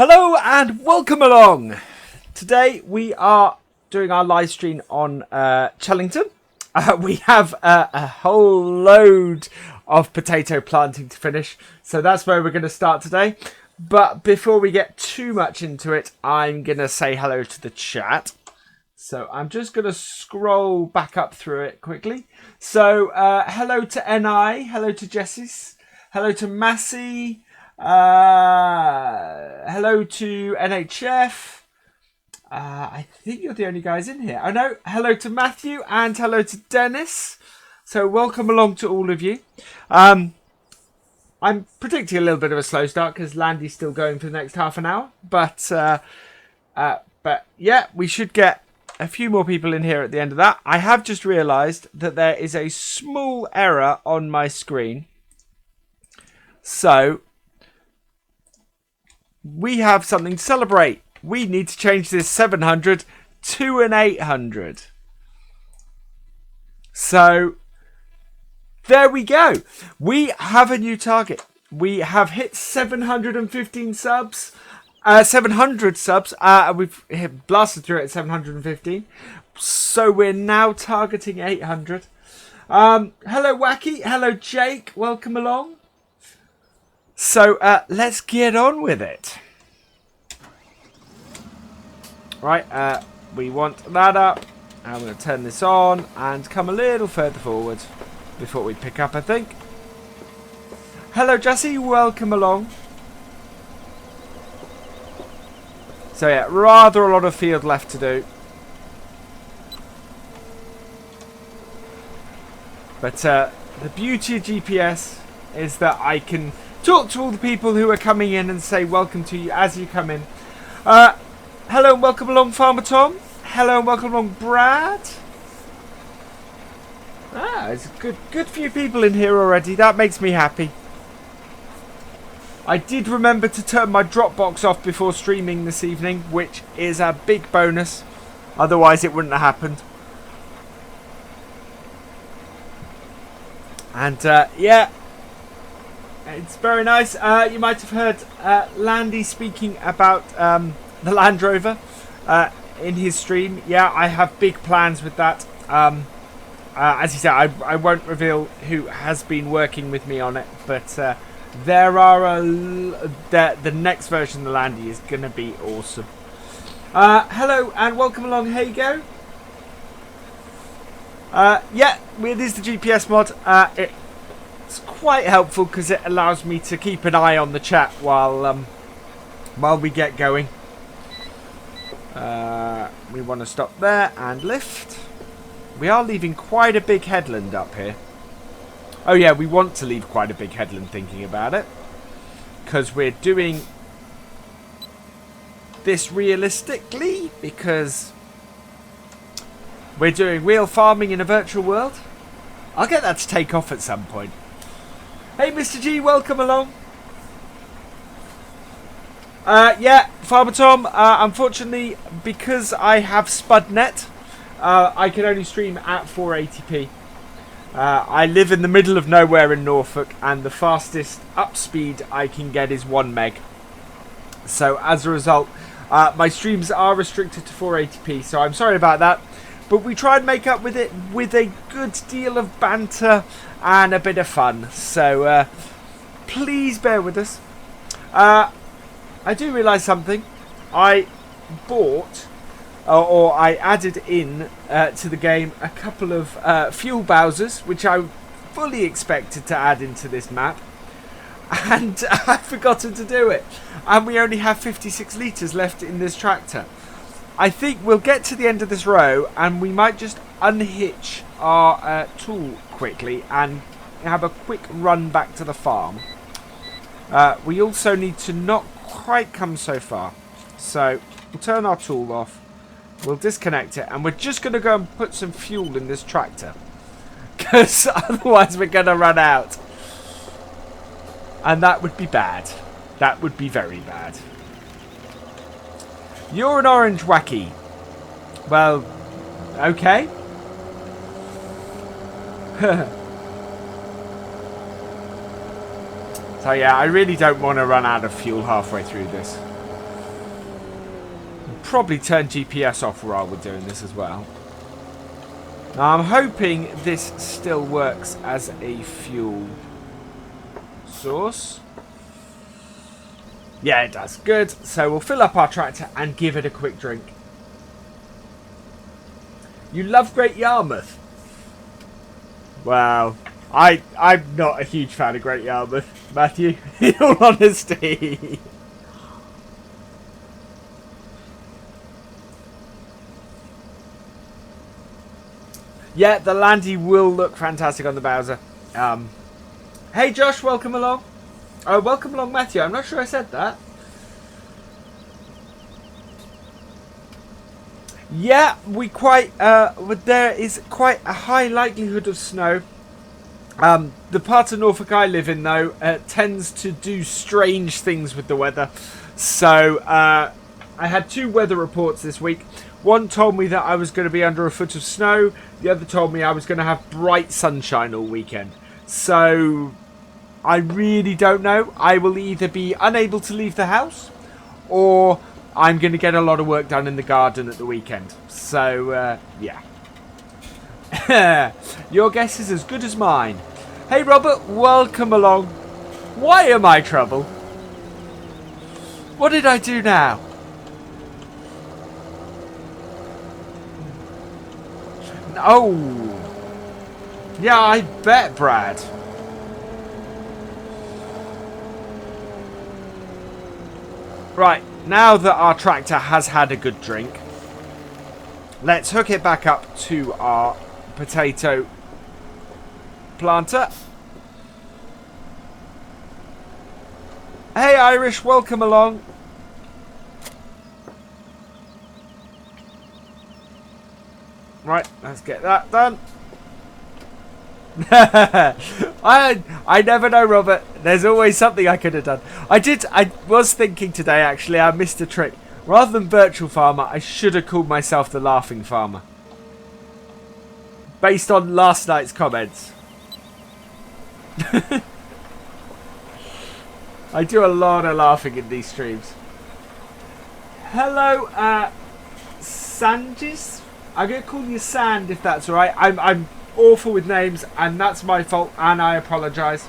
Hello and welcome along. Today we are doing our live stream on Chellington. We have a whole load of potato planting to finish, so that's where we're going to start today. But before we get too much into it, I'm going to say hello to the chat. So I'm just going to scroll back up through it quickly. So hello to NI, hello to Jessis, hello to Massey. Hello to NHF. I think you're the only guys in here. I know. Hello to Matthew and hello to Dennis. So welcome along to all of you. I'm predicting a little bit of a slow start because Landy's still going for the next half an hour. But yeah, we should get a few more people in here at the end of that. I have just realised that there is a small error on my screen. So we have something to celebrate. We need to change this 700 to an 800. So there we go. We have a new target. We have hit 715 subs. 700 subs. We've blasted through it at 715. So we're now targeting 800. Hello Wacky. Hello Jake. Welcome along. So let's get on with it. Right, we want that up. I'm going to turn this on and come a little further forward before we pick up, I think. Hello Jesse, welcome along. So yeah, rather a lot of field left to do. But the beauty of GPS is that I can talk to all the people who are coming in and say welcome to you as you come in. Hello and welcome along, Farmer Tom. Hello and welcome along, Brad. There's a good few people in here already. That makes me happy. I did remember to turn my Dropbox off before streaming this evening, which is a big bonus. Otherwise it wouldn't have happened. And yeah. It's very nice. You might have heard Landy speaking about the Land Rover in his stream. Yeah, I have big plans with that. As he said, I won't reveal who has been working with me on it, but there are the next version of the Landy is going to be awesome. Hello and welcome along, Hago. Yeah, it is the GPS mod. It's quite helpful because it allows me to keep an eye on the chat while we get going. We want to stop there and lift. We are leaving quite a big headland up here. Oh yeah, we want to leave quite a big headland thinking about it. Because we're doing this realistically. Because we're doing real farming in a virtual world. I'll get that to take off at some point. Hey Mr. G, welcome along. Yeah, Farmer Tom, unfortunately, because I have SpudNet, I can only stream at 480p. I live in the middle of nowhere in Norfolk, and the fastest up speed I can get is 1 meg. So as a result, my streams are restricted to 480p, so I'm sorry about that. But we try and make up with it with a good deal of banter and a bit of fun. So please bear with us. I do realise something. I bought, or I added in to the game a couple of fuel Bowsers, which I fully expected to add into this map. And I've forgotten to do it. And we only have 56 litres left in this tractor. I think we'll get to the end of this row and we might just unhitch our tool quickly and have a quick run back to the farm. We also need to not quite come so far. So we'll turn our tool off. We'll disconnect it and we're just going to go and put some fuel in this tractor. Because otherwise we're going to run out. And that would be bad. That would be very bad. You're an orange wacky. Well, okay. So yeah, I really don't want to run out of fuel halfway through this. probably turn GPS off while we're doing this as well. Now I'm hoping this still works as a fuel source. Yeah, it does. Good. So we'll fill up our tractor and give it a quick drink. You love Great Yarmouth? Wow. I'm not a huge fan of Great Yarmouth, Matthew, in all honesty. Yeah, the Landy will look fantastic on the Bowser. Hey Josh, welcome along. Welcome along, Matthew. I'm not sure I said that. Yeah, there is quite a high likelihood of snow. The part of Norfolk I live in, though, tends to do strange things with the weather. So, I had 2 weather reports this week. One told me that I was going to be under a foot of snow. The other told me I was going to have bright sunshine all weekend. So, I really don't know. I will either be unable to leave the house, or I'm going to get a lot of work done in the garden at the weekend. So, yeah. Your guess is as good as mine. Hey, Robert, welcome along. Why am I trouble? What did I do now? Oh. Yeah, I bet, Brad. Right, now that our tractor has had a good drink, let's hook it back up to our potato planter. Hey Irish, welcome along. Right, let's get that done. I never know, Robert. There's always something I could have done. I was thinking today, actually, I missed a trick. Rather than Virtual Farmer, I should have called myself the Laughing Farmer. Based on last night's comments. I do a lot of laughing in these streams. Hello, Sanjis. I'm going to call you Sand if that's alright. I'm awful with names, and that's my fault, and I apologise.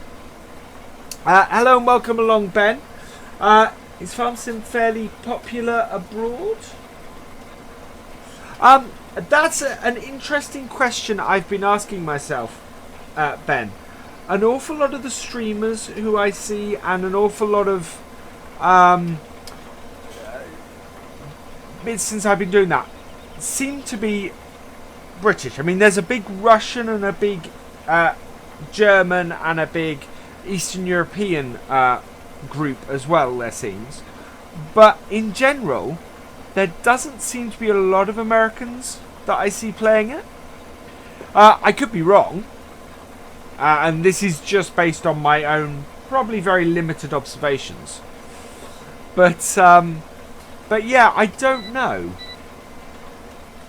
Hello and welcome along, Ben. Is farm sim fairly popular abroad? That's an interesting question I've been asking myself, Ben. An awful lot of the streamers who I see, and an awful lot of since I've been doing that, seem to be British. I mean, there's a big Russian and a big German and a big Eastern European group as well, there seems. But in general, there doesn't seem to be a lot of Americans that I see playing it. I could be wrong. And this is just based on my own, probably very limited observations. But yeah, I don't know.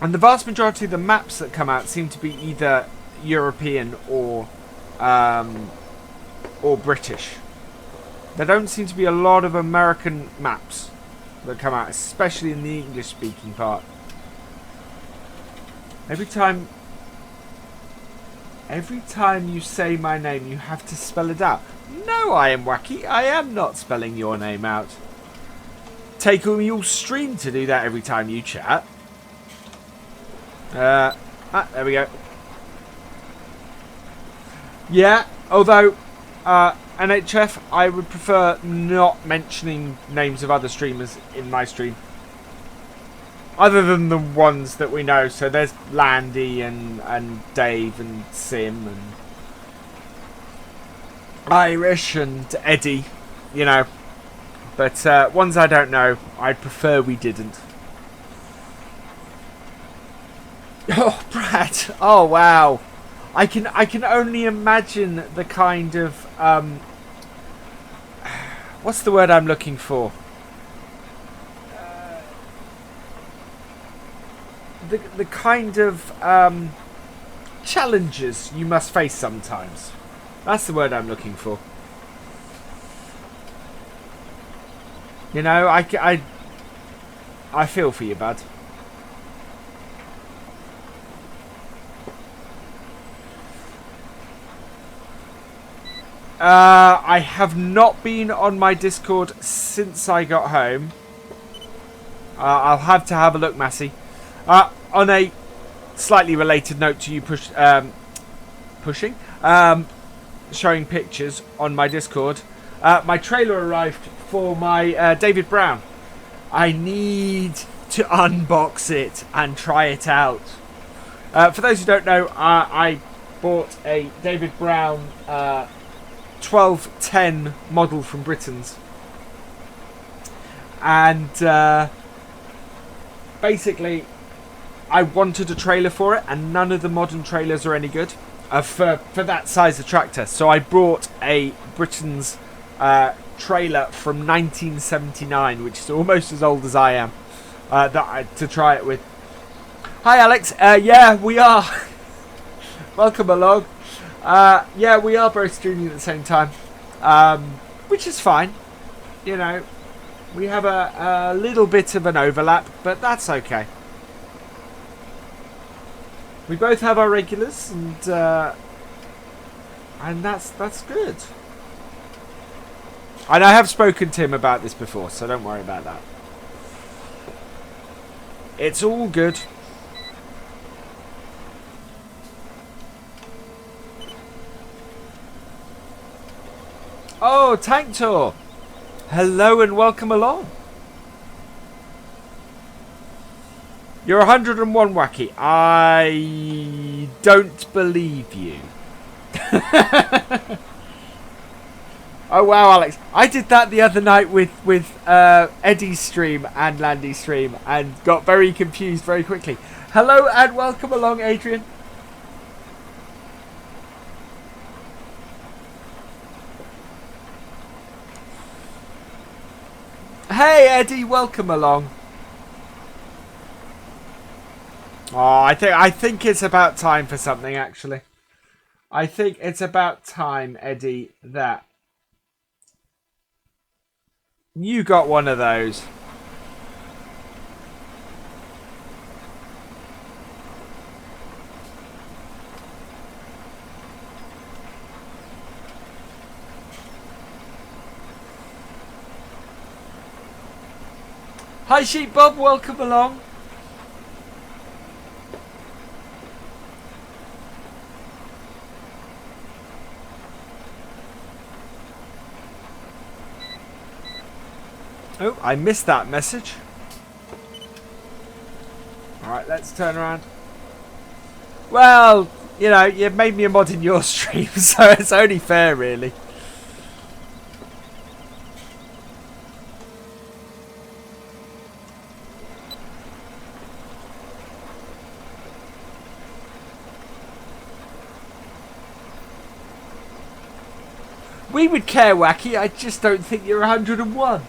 And the vast majority of the maps that come out seem to be either European or British. There don't seem to be a lot of American maps that come out, especially in the English-speaking part. Every time you say my name, you have to spell it out. No, I am wacky. I am not spelling your name out. Take all your stream to do that every time you chat. There we go. Yeah, although NHF, I would prefer not mentioning names of other streamers in my stream. Other than the ones that we know. So there's Landy and Dave and Sim and Irish and Eddie, you know. But ones I don't know, I'd prefer we didn't. Oh, Brad. Oh, wow. I can only imagine the kind of what's the word I'm looking for? The kind of challenges you must face sometimes. That's the word I'm looking for. You know, I feel for you, bud. I have not been on my Discord since I got home. I'll have to have a look, Massey. On a slightly related note to you showing pictures on my Discord, my trailer arrived for my David Brown. I need to unbox it and try it out. For those who don't know, I bought a David Brown 1210 model from Britain's, and basically I wanted a trailer for it, and none of the modern trailers are any good for that size of tractor. So I brought a Britain's trailer from 1979, which is almost as old as I am, to try it with. Hi Alex, yeah we are. Welcome along. Yeah, we are both streaming at the same time, which is fine. You know, we have a little bit of an overlap, but that's okay. We both have our regulars, and that's good. And I have spoken to him about this before, so don't worry about that. It's all good. Oh, Clowntor! Hello and welcome along. You're 101, Wacky. I don't believe you. Oh wow, Alex! I did that the other night with Eddie's stream and Landy's stream, and got very confused very quickly. Hello and welcome along, Adrian. Hey Eddie, welcome along. Oh, I think it's about time for something, actually. I think it's about time, Eddie, that you got one of those. Hi Sheep Bob, welcome along. Oh, I missed that message. Alright, let's turn around. Well, you know, you made me a mod in your stream, so it's only fair, really. We would care, Wacky. I just don't think you're 101.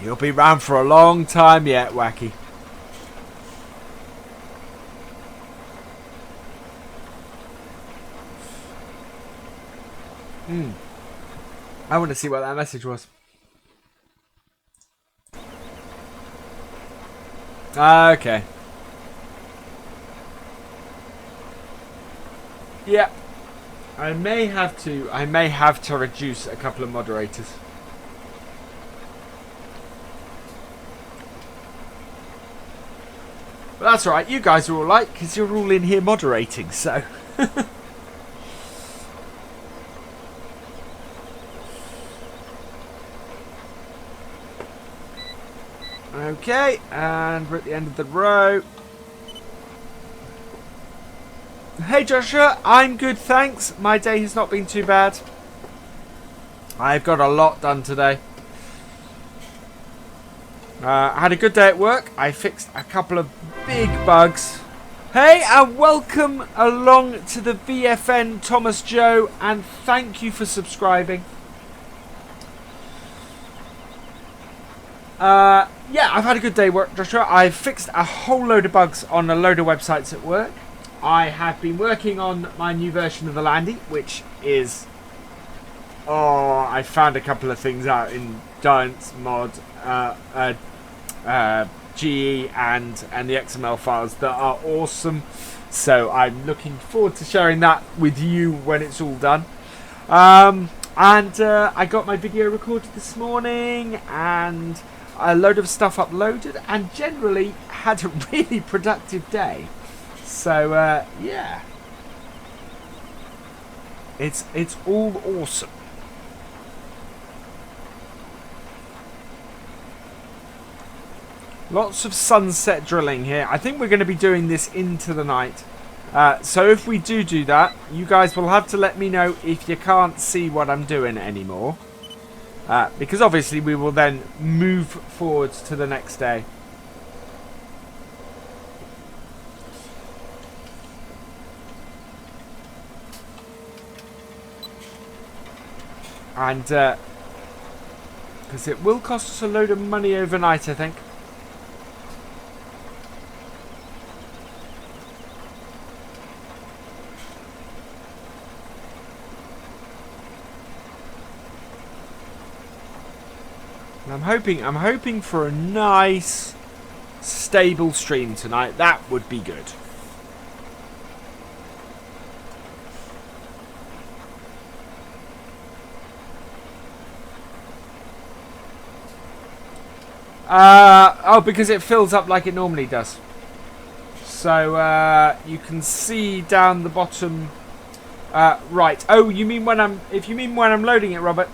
You'll be round for a long time yet, Wacky. I want to see what that message was. Okay. Yeah. I may have to reduce a couple of moderators. But that's alright, you guys are alright, because you're all in here moderating, so... Okay, and we're at the end of the row. Hey Joshua, I'm good, thanks. My day has not been too bad. I've got a lot done today. I had a good day at work. I fixed a couple of big bugs. Hey, and welcome along to the VFN, Thomas Joe, and thank you for subscribing. Yeah, I've had a good day at work, Joshua. I've fixed a whole load of bugs on a load of websites at work. I have been working on my new version of the Landy, which is... Oh, I found a couple of things out in Giants mod, GE and the XML files that are awesome. So I'm looking forward to sharing that with you when it's all done. And I got my video recorded this morning and a load of stuff uploaded and generally had a really productive day. So yeah, it's all awesome. Lots of sunset drilling here. I think we're going to be doing this into the night. So if we do that, you guys will have to let me know if you can't see what I'm doing anymore. Because obviously we will then move forward to the next day. And because it will cost us a load of money overnight, I think. And I'm hoping for a nice, stable stream tonight. That would be good. Oh, because it fills up like it normally does. So you can see down the bottom. Right. Oh, you mean when I'm? If you mean when I'm loading it, Robert.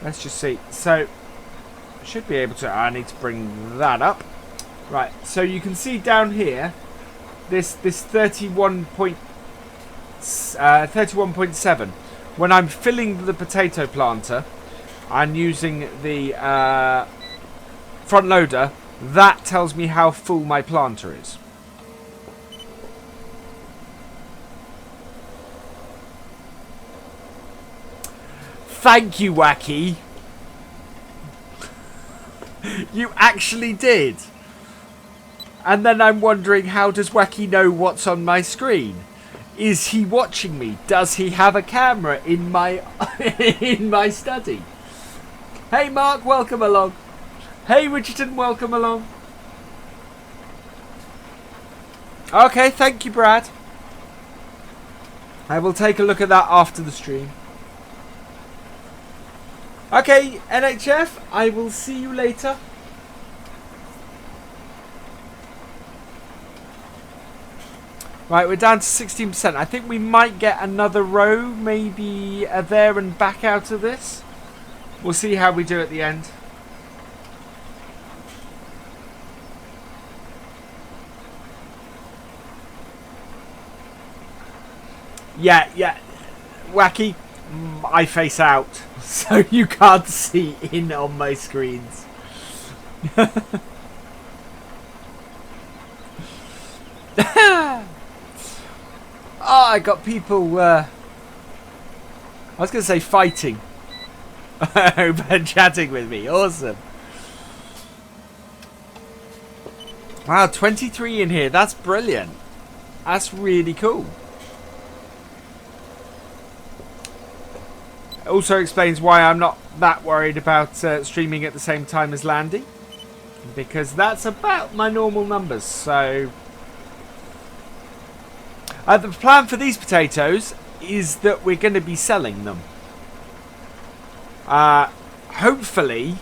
Let's just see. So I should be able to. I need to bring that up. Right. So you can see down here. This 31.7. When I'm filling the potato planter. And using the front loader, that tells me how full my planter is. Thank you, Wacky. You actually did. And then I'm wondering, how does Wacky know what's on my screen? Is he watching me? Does he have a camera in my in my study? Hey Mark, welcome along. Hey Richardson, welcome along. Okay, thank you Brad. I will take a look at that after the stream. Okay, NHF, I will see you later. Right, we're down to 16%. I think we might get another row, maybe there and back out of this. We'll see how we do at the end. Yeah. Wacky, I face out, so you can't see in on my screens. Oh, I got people, I was going to say fighting. But chatting with me. Awesome. Wow, 23 in here. That's brilliant. That's really cool. It also explains why I'm not that worried about streaming at the same time as Landy. Because that's about my normal numbers. So the plan for these potatoes is that we're going to be selling them. Hopefully,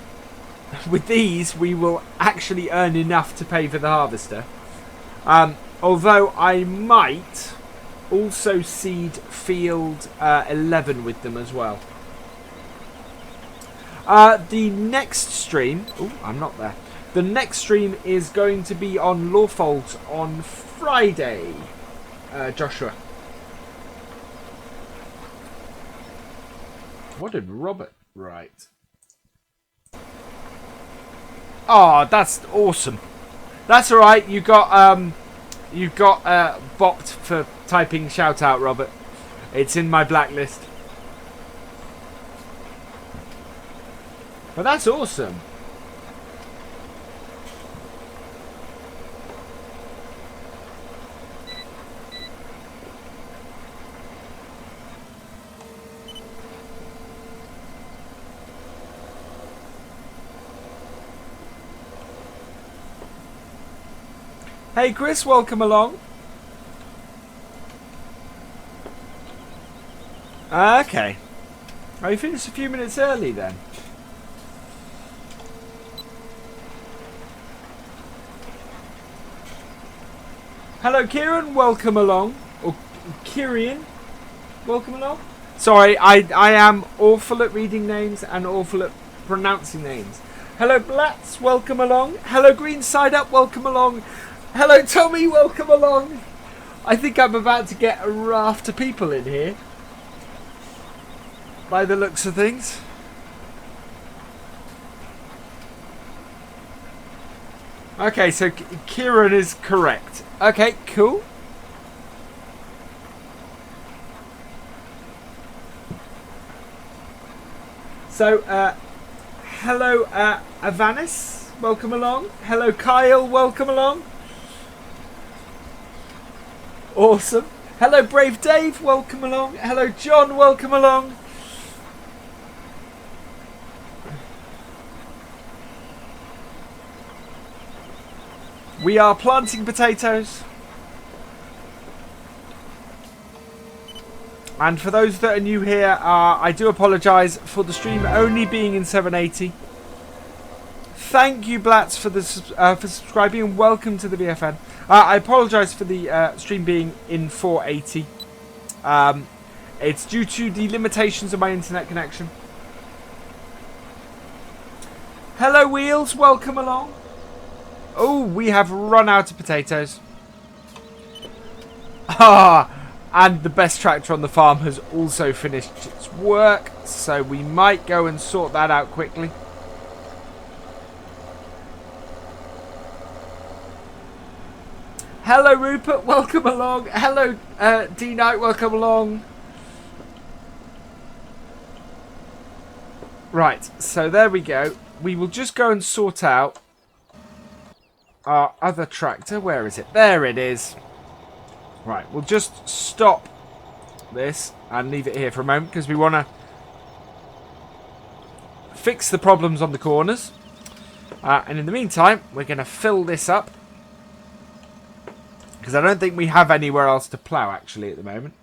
with these, we will actually earn enough to pay for the harvester. Although I might also seed field 11 with them as well. The next stream... Oh, I'm not there. The next stream is going to be on Lawfold on Friday, Joshua. What did Robert write? Oh, that's awesome. That's all right. You got bopped for typing shout out, Robert. It's in my blacklist. But that's awesome. Hey Chris, welcome along. Okay. Oh, you finished a few minutes early then. Hello Kieran, welcome along. Or Kieran, welcome along. Sorry, I am awful at reading names and awful at pronouncing names. Hello Blatz, welcome along. Hello Green Side Up, welcome along. Hello Tommy, welcome along. I think I'm about to get a raft of people in here, by the looks of things. Okay, so Kieran is correct. Okay, cool. So, hello Avanis, welcome along. Hello Kyle, welcome along. Awesome. Hello Brave Dave, welcome along. Hello John, welcome along. We are planting potatoes. And for those that are new here, I do apologise for the stream only being in 780. Thank you, Blatz, for subscribing and welcome to the BFN. I apologise for the stream being in 480. It's due to the limitations of my internet connection. Hello, Wheels. Welcome along. Oh, we have run out of potatoes. Ah, and the best tractor on the farm has also finished its work, so we might go and sort that out quickly. Hello, Rupert. Welcome along. Hello, D Knight. Welcome along. Right, so there we go. We will just go and sort out our other tractor. Where is it? There it is. Right, we'll just stop this and leave it here for a moment because we want to fix the problems on the corners. And in the meantime, we're going to fill this up because I don't think we have anywhere else to plough actually at the moment.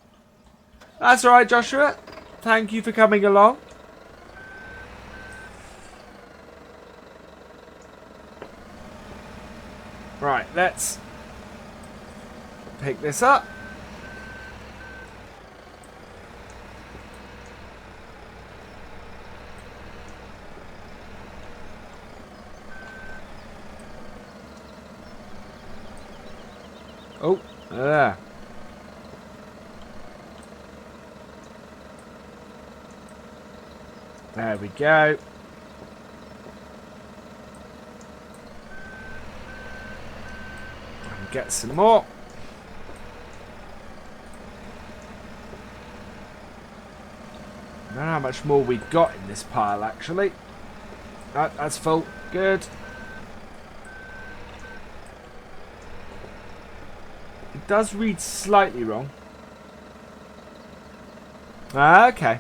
That's alright, Joshua. Thank you for coming along. Right, let's pick this up. Oh, there. There we go. And get some more. I don't know how much more we've got in this pile, actually. That's full. Good. It does read slightly wrong. Okay.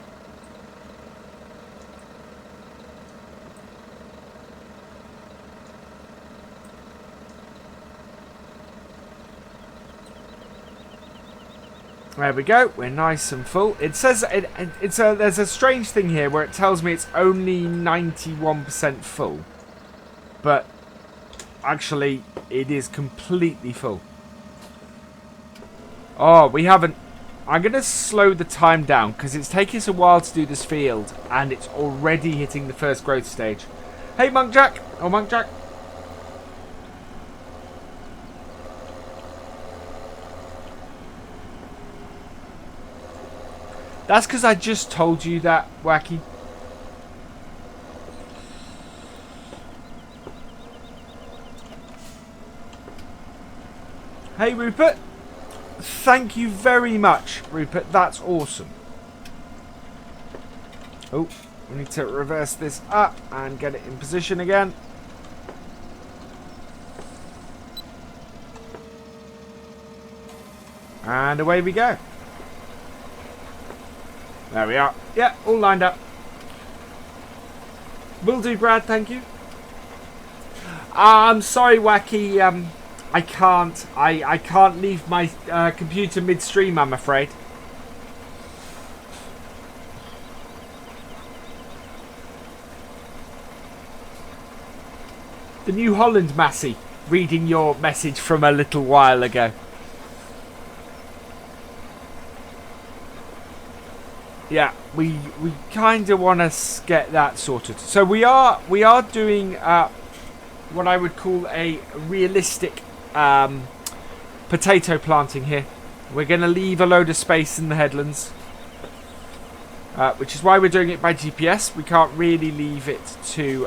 There we go. We're nice and full. It says there's a strange thing here where it tells me it's only 91% full, but actually it is completely full. Oh, we haven't. I'm gonna slow the time down because it's taking us a while to do this field, and it's already hitting the first growth stage. Hey, Monkjack. Oh, Monkjack. That's because I just told you that, Wacky. Hey, Rupert. Thank you very much, Rupert. That's awesome. Oh, we need to reverse this up and get it in position again. And away we go. There we are. Yeah, all lined up. Will do, Brad. Thank you. I'm sorry, Wacky. I can't. I can't leave my computer midstream, I'm afraid. The New Holland Massey reading your message from a little while ago. Yeah, we kind of want to get that sorted. So we are doing what I would call a realistic potato planting here. We're going to leave a load of space in the headlands, which is why we're doing it by GPS. We can't really leave it to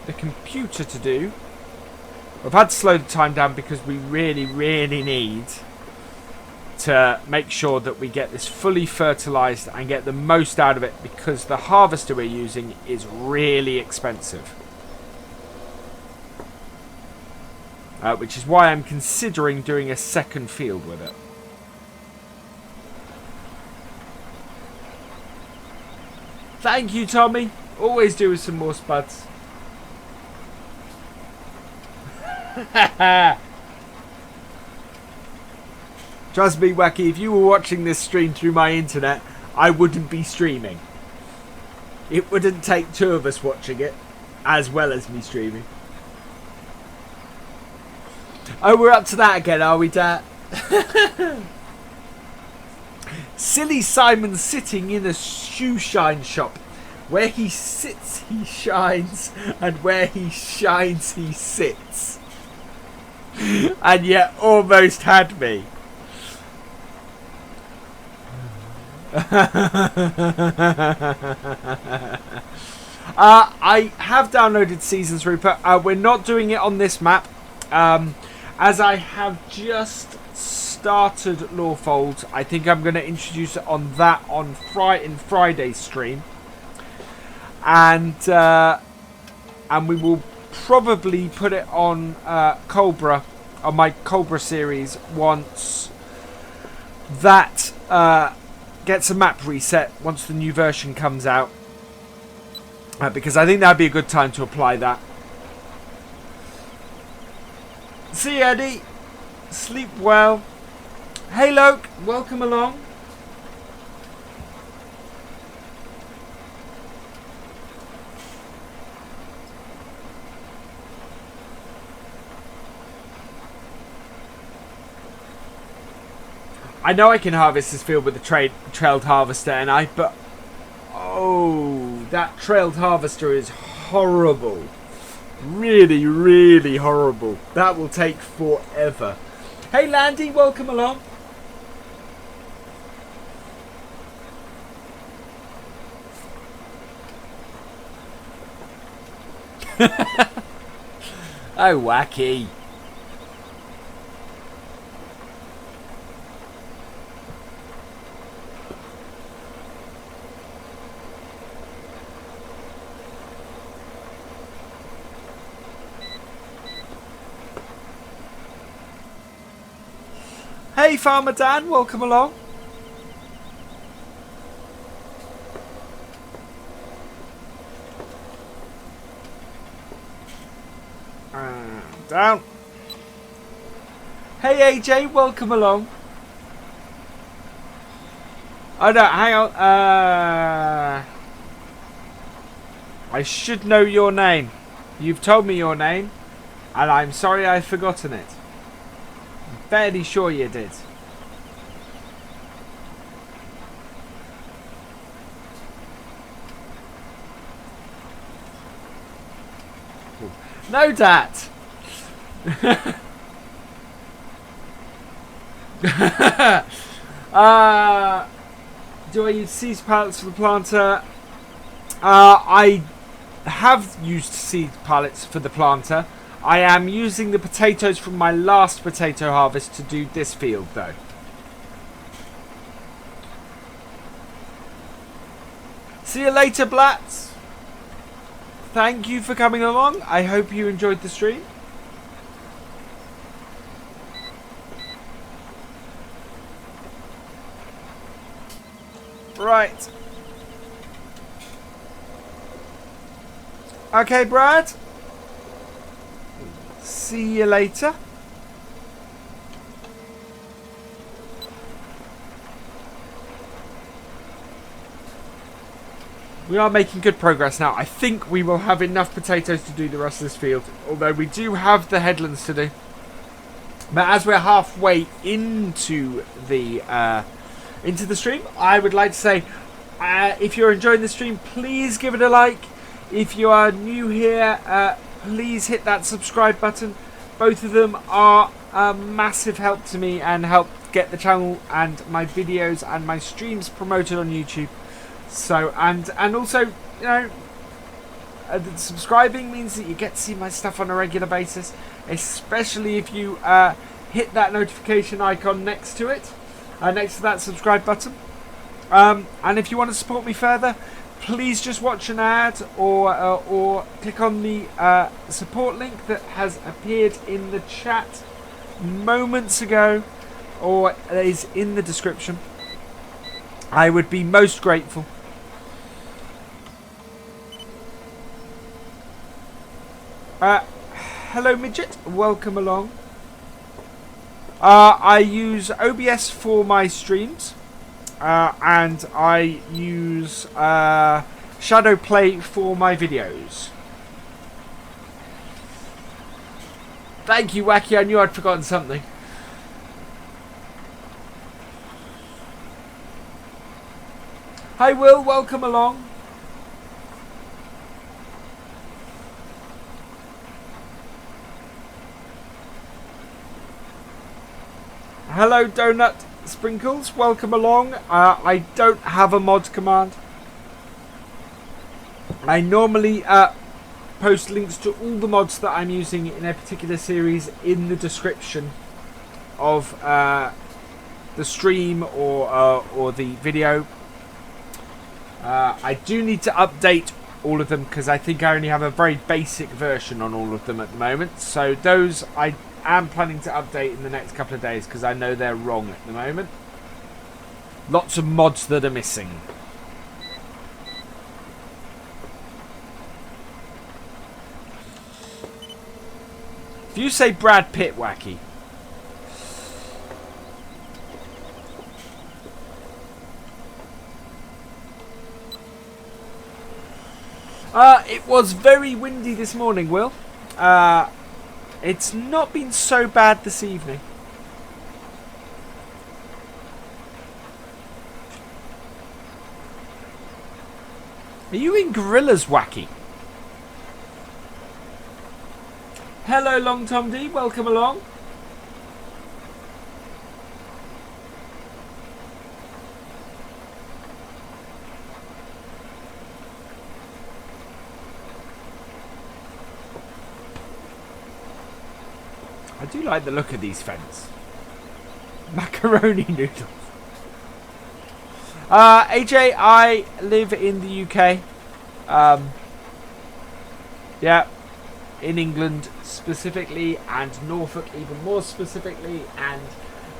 the computer to do. We've had to slow the time down because we really need to make sure that we get this fully fertilized and get the most out of it, because the harvester we're using is really expensive. Which is why I'm considering doing a second field with it. Thank you, Tommy. Always do with some more spuds. Trust me, Wacky, if you were watching this stream through my internet, I wouldn't be streaming. It wouldn't take two of us watching it, as well as me streaming. Oh, we're up to that again, are we, Dad? Silly Simon sitting in a shoe shine shop. Where he sits, he shines, and where he shines, he sits. And yet almost had me. I have downloaded Seasons Rupert. We're not doing it on this map, as I have just started Lawfold. I think I'm going to introduce it on that on Friday's stream, and we will probably put it on Cobra, on my Cobra series, once that gets a map reset, once the new version comes out, because I think that'd be a good time to apply that. See you, Eddie. Sleep well. Hey, Loke. Welcome along. I know I can harvest this field with the trailed harvester, but oh, that trailed harvester is horrible. Really horrible. That will take forever. Hey, Landy, welcome along. Oh, Wacky. Hey, Farmer Dan, welcome along. Down. Hey, AJ, welcome along. Oh no, hang on. I should know your name. You've told me your name, and I'm sorry I've forgotten it. I'm fairly sure you did. No, Dad. Do I use seed pallets for the planter? I have used seed pallets for the planter. I am using the potatoes from my last potato harvest to do this field, though. See you later, Blats. Thank you for coming along. I hope you enjoyed the stream. Right. Okay, Brad. See you later. We are making good progress now. I think we will have enough potatoes to do the rest of this field, although we do have the headlands to do. But as we're halfway into the stream, I would like to say, if you're enjoying the stream, please give it a like. If you are new here, please hit that subscribe button. Both of them are a massive help to me and help get the channel and my videos and my streams promoted on YouTube. So, and also, you know, subscribing means that you get to see my stuff on a regular basis, especially if you hit that notification icon next to it, next to that subscribe button. And if you want to support me further, please just watch an ad or click on the support link that has appeared in the chat moments ago or is in the description. I would be most grateful. Hello Midget, welcome along. I use OBS for my streams, and I use Shadowplay for my videos. Thank you, Wacky, I knew I'd forgotten something. Hi Will, welcome along. Hello Donut Sprinkles, welcome along. I don't have a mod command. I normally post links to all the mods that I'm using in a particular series in the description of the stream or the video. I do need to update all of them because I think I only have a very basic version on all of them at the moment. So those I am planning to update in the next couple of days because I know they're wrong at the moment. Lots of mods that are missing. If you say Brad Pitt, Wacky. It was very windy this morning, Will. It's not been so bad this evening. Are you in Gorillas, Wacky? Hello, Long Tom D. Welcome along. I do like the look of these fence. Macaroni noodles. AJ, I live in the UK. Yeah, in England specifically, and Norfolk even more specifically, and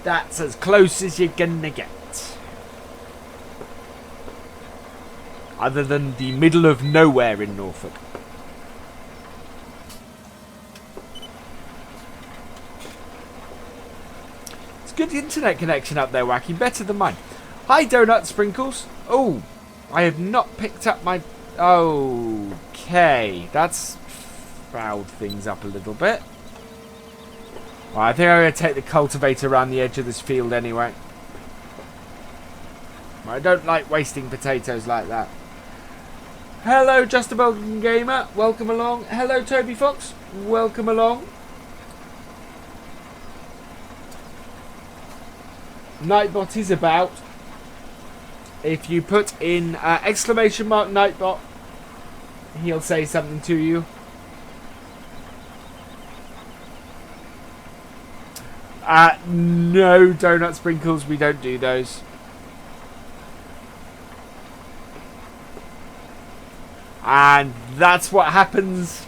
that's as close as you're gonna get. Other than the middle of nowhere in Norfolk. Good internet connection up there, Wacky. Better than mine. Hi, Donut Sprinkles. Oh, I have not picked up my... Okay. That's fouled things up a little bit. Well, I think I'm going to take the cultivator around the edge of this field anyway. I don't like wasting potatoes like that. Hello, Just a Belgian Gamer. Welcome along. Hello, Toby Fox. Welcome along. Nightbot is about. If you put in exclamation mark Nightbot, he'll say something to you. No, Donut Sprinkles, we don't do those. And that's what happens.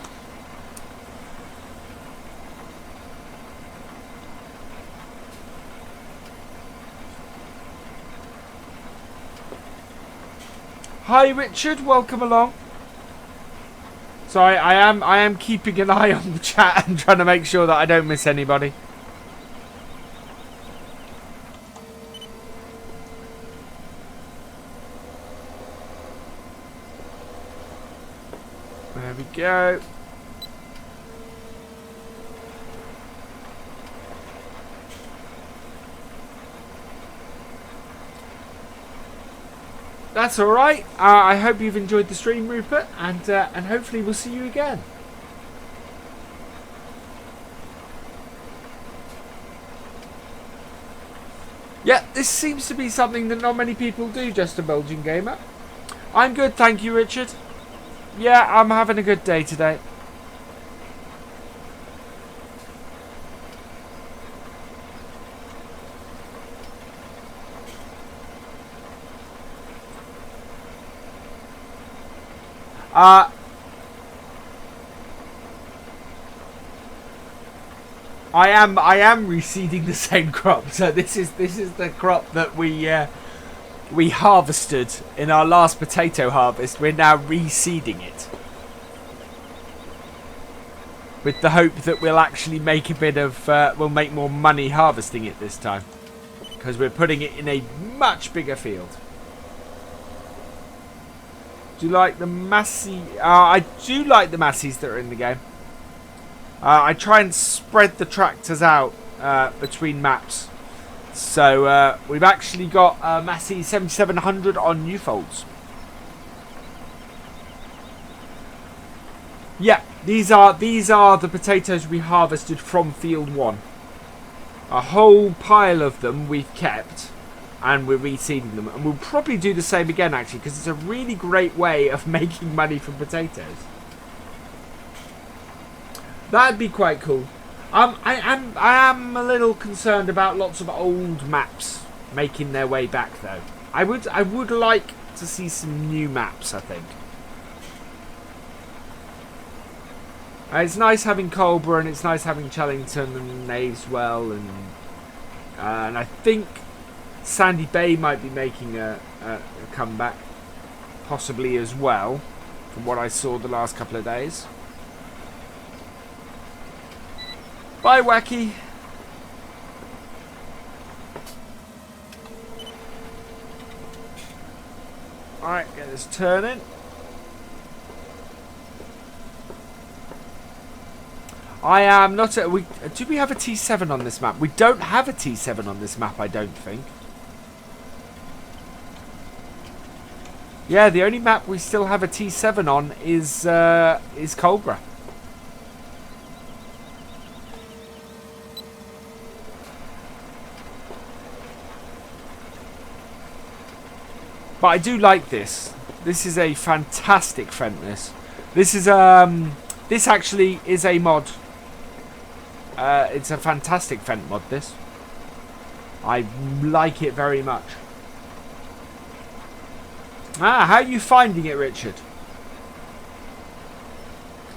Hi Richard, welcome along. So I am keeping an eye on the chat and trying to make sure that I don't miss anybody. There we go. That's all right. I hope you've enjoyed the stream, Rupert, and hopefully we'll see you again. Yeah, this seems to be something that not many people do, Just a Belgian Gamer. I'm good, thank you, Richard. Yeah, I'm having a good day today. I am reseeding the same crop. So this is the crop that we harvested in our last potato harvest. We're now reseeding it with the hope that we'll actually make a bit of we'll make more money harvesting it this time, because we're putting it in a much bigger field. Do you like the Massey? I do like the Masseys that are in the game. I try and spread the tractors out between maps. So we've actually got Massey 7700 on Newfolds. Yeah, these are the potatoes we harvested from field 1. A whole pile of them we've kept. And we're reseeding them. And we'll probably do the same again, actually, because it's a really great way of making money from potatoes. That'd be quite cool. I am a little concerned about lots of old maps making their way back, though. I would like to see some new maps, I think. It's nice having Colborough, and it's nice having Chellington and Knaveswell, and I think Sandy Bay might be making a comeback, possibly as well, from what I saw the last couple of days. Bye, Wacky. Alright, get this turning. I am not... do we have a T7 on this map? We don't have a T7 on this map, I don't think. Yeah, the only map we still have a T7 on is Colborough. But I do like this. This is a fantastic fentness. This is this actually is a mod. It's a fantastic fent mod, this. I like it very much. How are you finding it, Richard?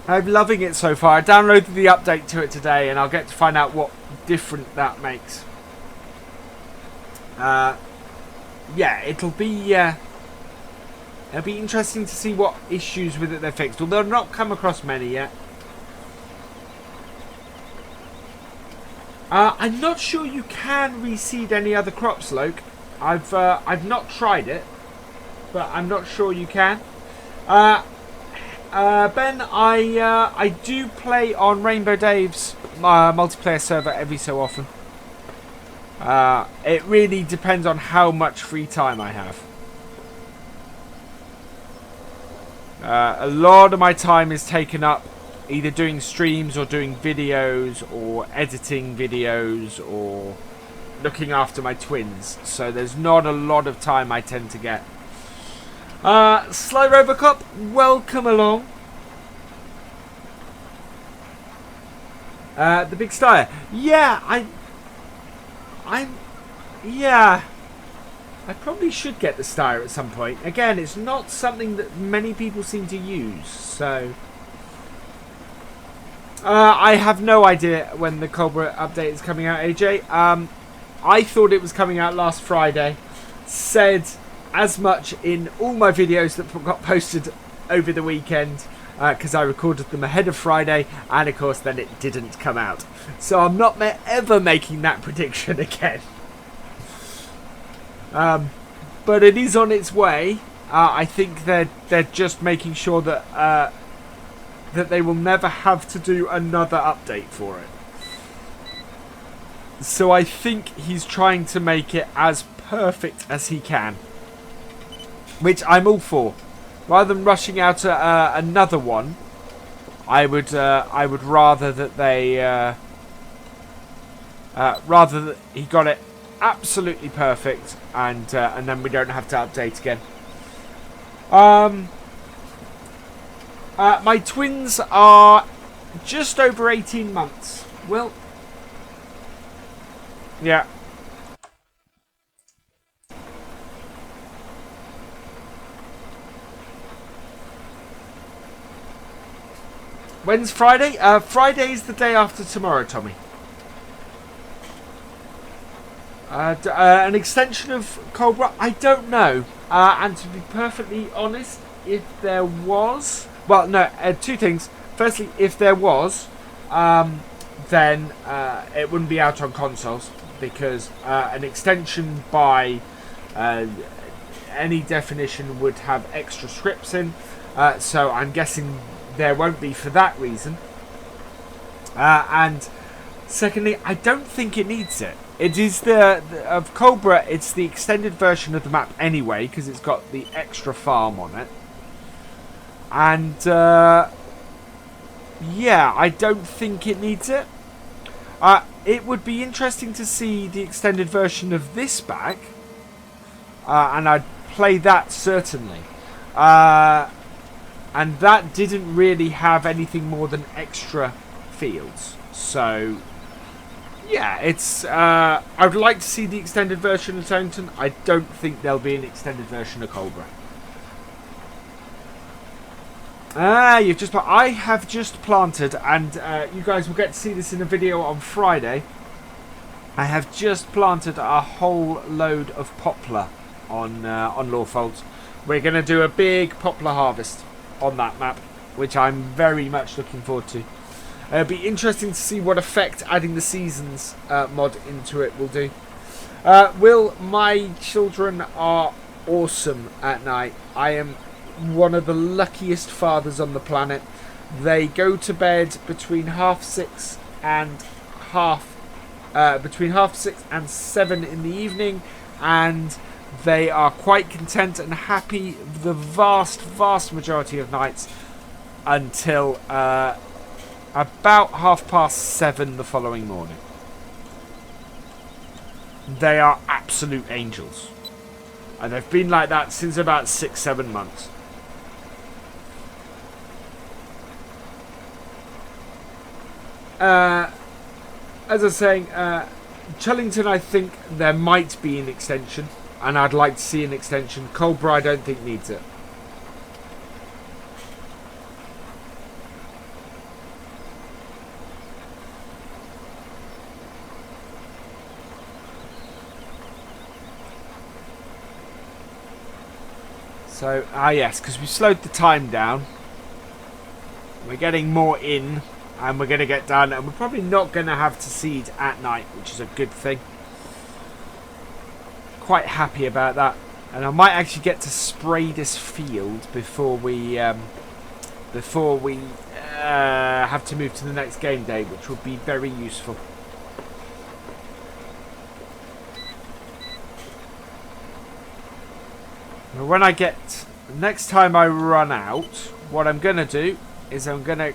I'm loving it so far. I downloaded the update to it today, and I'll get to find out what different that makes. Yeah, it'll be interesting to see what issues with it they're fixed. Although I've not come across many yet. I'm not sure you can reseed any other crops, Loke. I've not tried it, but I'm not sure you can. Ben, I do play on RainbowDave's multiplayer server every so often. It really depends on how much free time I have. A lot of my time is taken up either doing streams or doing videos or editing videos or looking after my twins. So there's not a lot of time I tend to get. Sly Robocop, welcome along. The big Steyr. Yeah, yeah. I probably should get the Steyr at some point. Again, it's not something that many people seem to use, so I have no idea when the Cobra update is coming out, AJ. I thought it was coming out last Friday. Said as much in all my videos that got posted over the weekend. because I recorded them ahead of Friday, and of course then it didn't come out. So I'm not ever making that prediction again. But it is on its way. I think they're just making sure that that they will never have to do another update for it. So I think he's trying to make it as perfect as he can, which I'm all for. Rather than rushing out another one, I would rather that they rather that he got it absolutely perfect, and then we don't have to update again. My twins are just over 18 months. Well, yeah. When's Friday? Friday is the day after tomorrow, Tommy. An extension of Cobra? I don't know. And to be perfectly honest, if there was... Well, no, two things. Firstly, if there was, then it wouldn't be out on consoles, because an extension by any definition would have extra scripts in. So I'm guessing there won't be for that reason. And secondly, I don't think it needs it. It is of Cobra, it's the extended version of the map anyway, because it's got the extra farm on it. And yeah, I don't think it needs it. It would be interesting to see the extended version of this back, and I'd play that certainly. And that didn't really have anything more than extra fields. So, yeah, it's... I would like to see the extended version of Chellington. I don't think there'll be an extended version of Cobra. You've just... I have just planted, and you guys will get to see this in a video on Friday. I have just planted a whole load of poplar on Lawfold. We're going to do a big poplar harvest on that map, which I'm very much looking forward to. It'll be interesting to see what effect adding the seasons mod into it will do. Will, my children are awesome at night. I am one of the luckiest fathers on the planet. They go to bed between 6:30 and between 6:30 and 7 in the evening, and they are quite content and happy the vast majority of nights until about 7:30 the following morning. They are absolute angels, and they've been like that since about 6-7 months. As I was saying, Chellington, I think there might be an extension, and I'd like to see an extension. Cobra, I don't think needs it. So, yes, because we slowed the time down. We're getting more in, and we're going to get done, and we're probably not going to have to seed at night, which is a good thing. Quite happy about that. And I might actually get to spray this field before we have to move to the next game day, which would be very useful. When I get... Next time I run out, what I'm going to do is I'm going to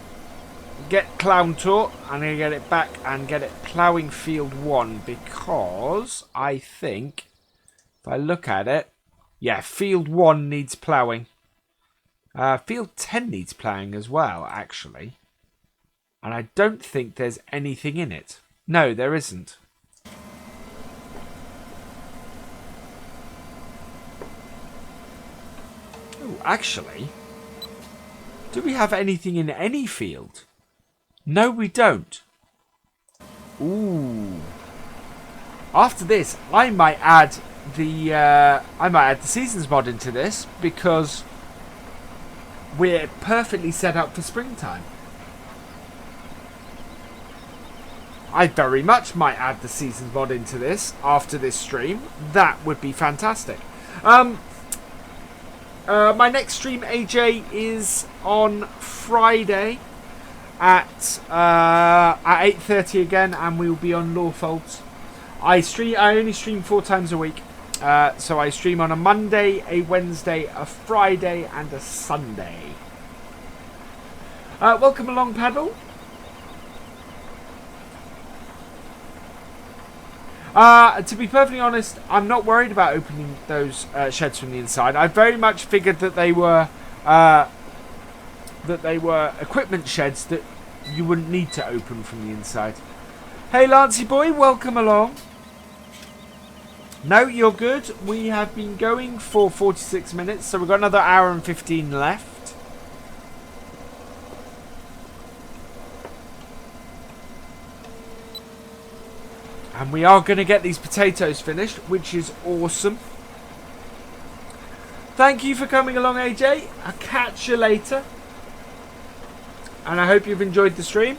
get Clowntor. I'm going to get it back and get it ploughing field 1, because I think, if I look at it, yeah, field 1 needs ploughing. Field 10 needs ploughing as well, actually. And I don't think there's anything in it. No, there isn't. Oh, actually, do we have anything in any field? No, we don't. Ooh. After this, I might add the seasons mod into this, because we're perfectly set up for springtime. I very much might add the seasons mod into this after this stream. That would be fantastic. My next stream, AJ, is on Friday at 8:30 again, and we'll be on Lawfolds. I only stream 4 times a week. So I stream on a Monday, a Wednesday, a Friday, and a Sunday. Welcome along, Paddle. To be perfectly honest, I'm not worried about opening those sheds from the inside. I very much figured that they were equipment sheds that you wouldn't need to open from the inside. Hey, Lancey boy, welcome along. No, you're good. We have been going for 46 minutes, so we've got another hour and 15 left. And we are going to get these potatoes finished, which is awesome. Thank you for coming along, AJ. I'll catch you later. And I hope you've enjoyed the stream.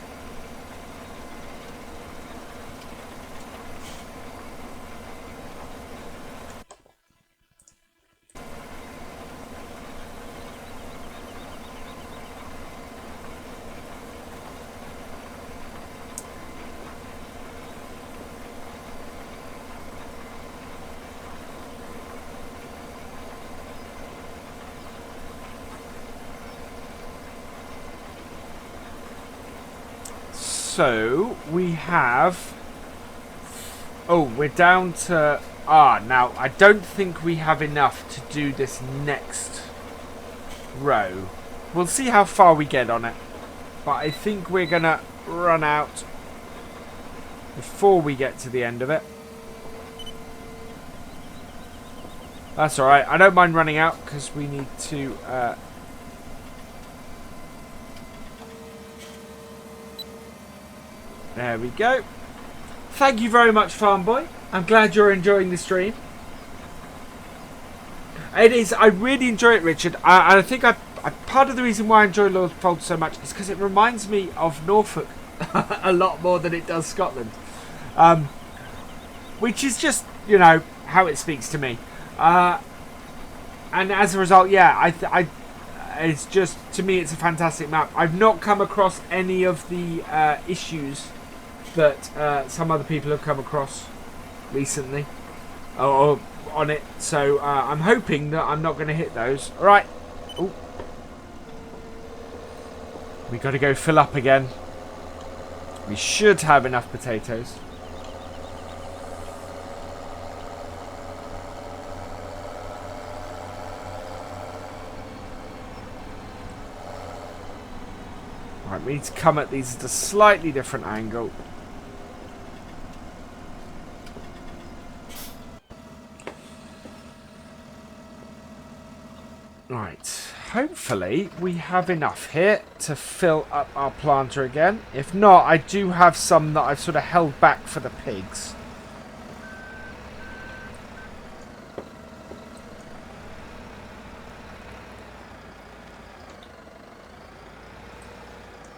So we have, we're down to, now I don't think we have enough to do this next row. We'll see how far we get on it, but I think we're gonna run out before we get to the end of it. That's alright, I don't mind running out because we need to there we go. Thank you very much, Farm Boy. I'm glad you're enjoying the stream. It is. I really enjoy it, Richard. And I think part of the reason why I enjoy Lawfolds so much is because it reminds me of Norfolk a lot more than it does Scotland. Which is just, you know, how it speaks to me. And as a result, yeah, it's just, to me, it's a fantastic map. I've not come across any of the issues that some other people have come across recently or on it, so I'm hoping that I'm not going to hit those. All right. Ooh. We got to go fill up again. We should have enough potatoes. Right, we need to come at these at a slightly different angle. Right, hopefully we have enough here to fill up our planter again. If not, I do have some that I've sort of held back for the pigs.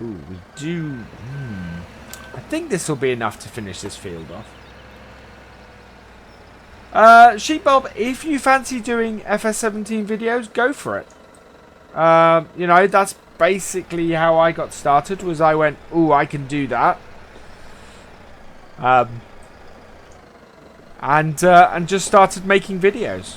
Ooh, we do... I think this will be enough to finish this field off. Sheepbob, if you fancy doing FS17 videos, go for it. You know, that's basically how I got started, was I went, ooh, I can do that. And just started making videos.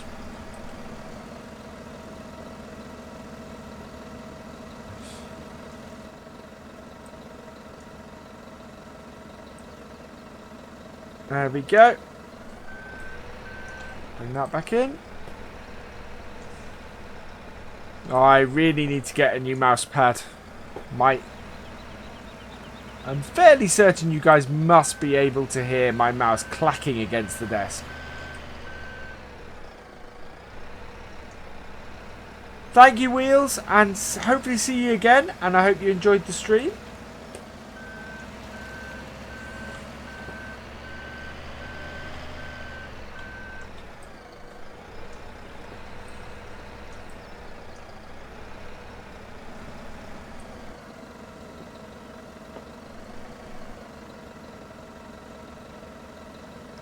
There we go. Bring that back in. Oh, I really need to get a new mouse pad. I'm fairly certain you guys must be able to hear my mouse clacking against the desk. Thank you, Wheels, and hopefully see you again, and I hope you enjoyed the stream.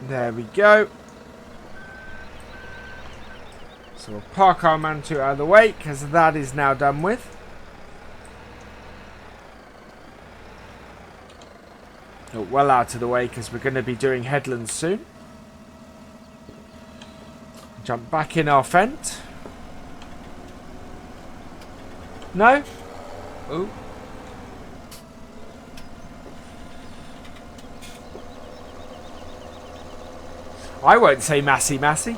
There we go. So we'll park our Mantu out of the way, because that is now done with. Oh, well out of the way, because we're going to be doing headlands soon. Jump back in our fent. No? Oh. I won't say massy massy.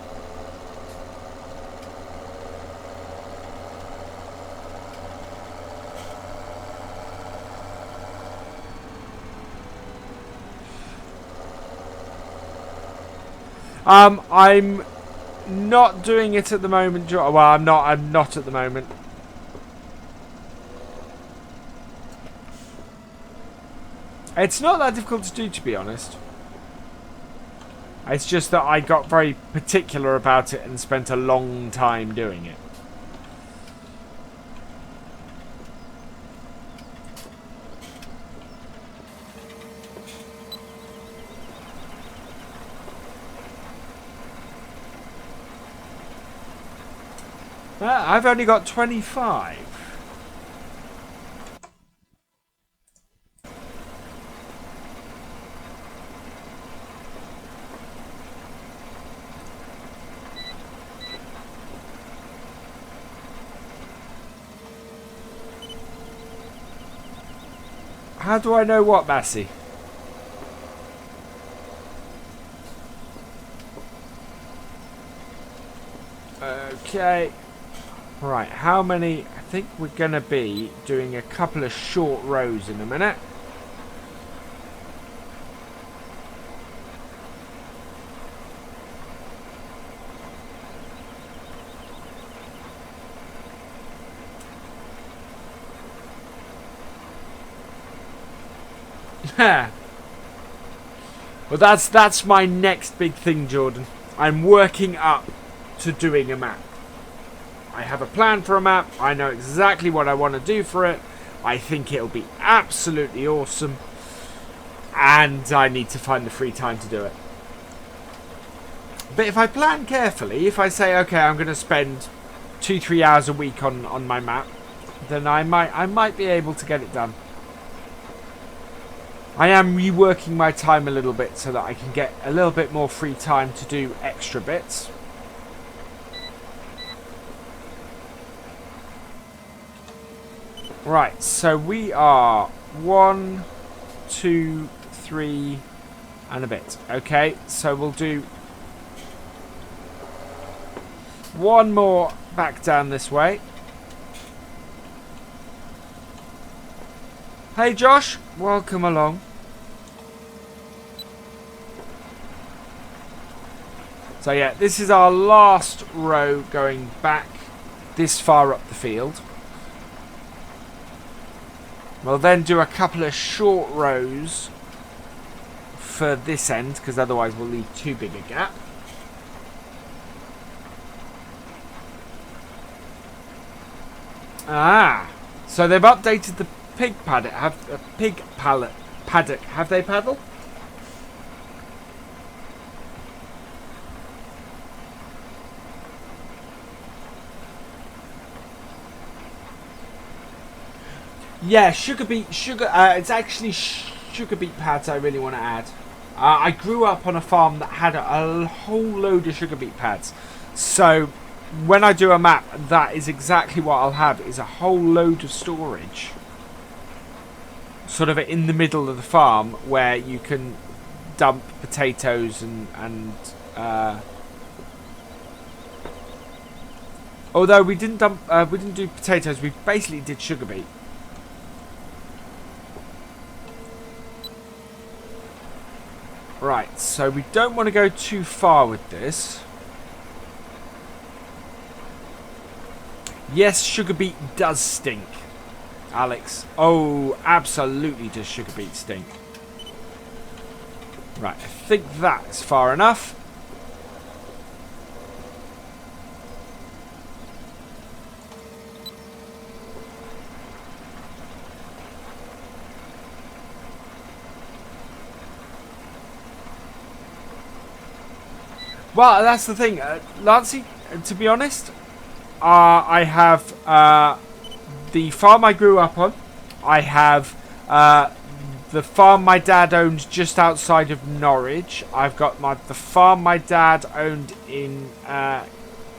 I'm not doing it at the moment. Well, I'm not at the moment. It's not that difficult to do, to be honest. It's just that I got very particular about it and spent a long time doing it. I've only got 25. How do I know what, Massey? Okay. Right, how many? I think we're going to be doing a couple of short rows in a minute. Well, that's my next big thing, Jordan. I'm working up to doing a map. I have a plan for a map. I know exactly what I want to do for it. I think it'll be absolutely awesome. And I need to find the free time to do it. But if I plan carefully, if I say, okay, I'm going to spend 2-3 hours a week on my map, then I might be able to get it done. I am reworking my time a little bit so that I can get a little bit more free time to do extra bits. Right, so we are 1, 2, 3 and a bit. Okay, so we'll do one more back down this way. Hey Josh, welcome along. So yeah, this is our last row going back this far up the field. We'll then do a couple of short rows for this end, because otherwise we'll leave too big a gap. Ah, so they've updated the pig paddock. Paddock. Have they, Paddle? Yeah, sugar beet. It's actually sugar beet pads I really want to add. I grew up on a farm that had a whole load of sugar beet pads. So when I do a map, that is exactly what I'll have, is a whole load of storage. Sort of in the middle of the farm where you can dump potatoes and although we didn't do potatoes, we basically did sugar beet. Right, so we don't want to go too far with this. Yes, sugar beet does stink, Alex. Oh, absolutely does sugar beet stink. Right, I think that's far enough. Well, that's the thing, Lancey. To be honest, I have the farm I grew up on. I have the farm my dad owned just outside of Norwich. I've got the farm my dad owned in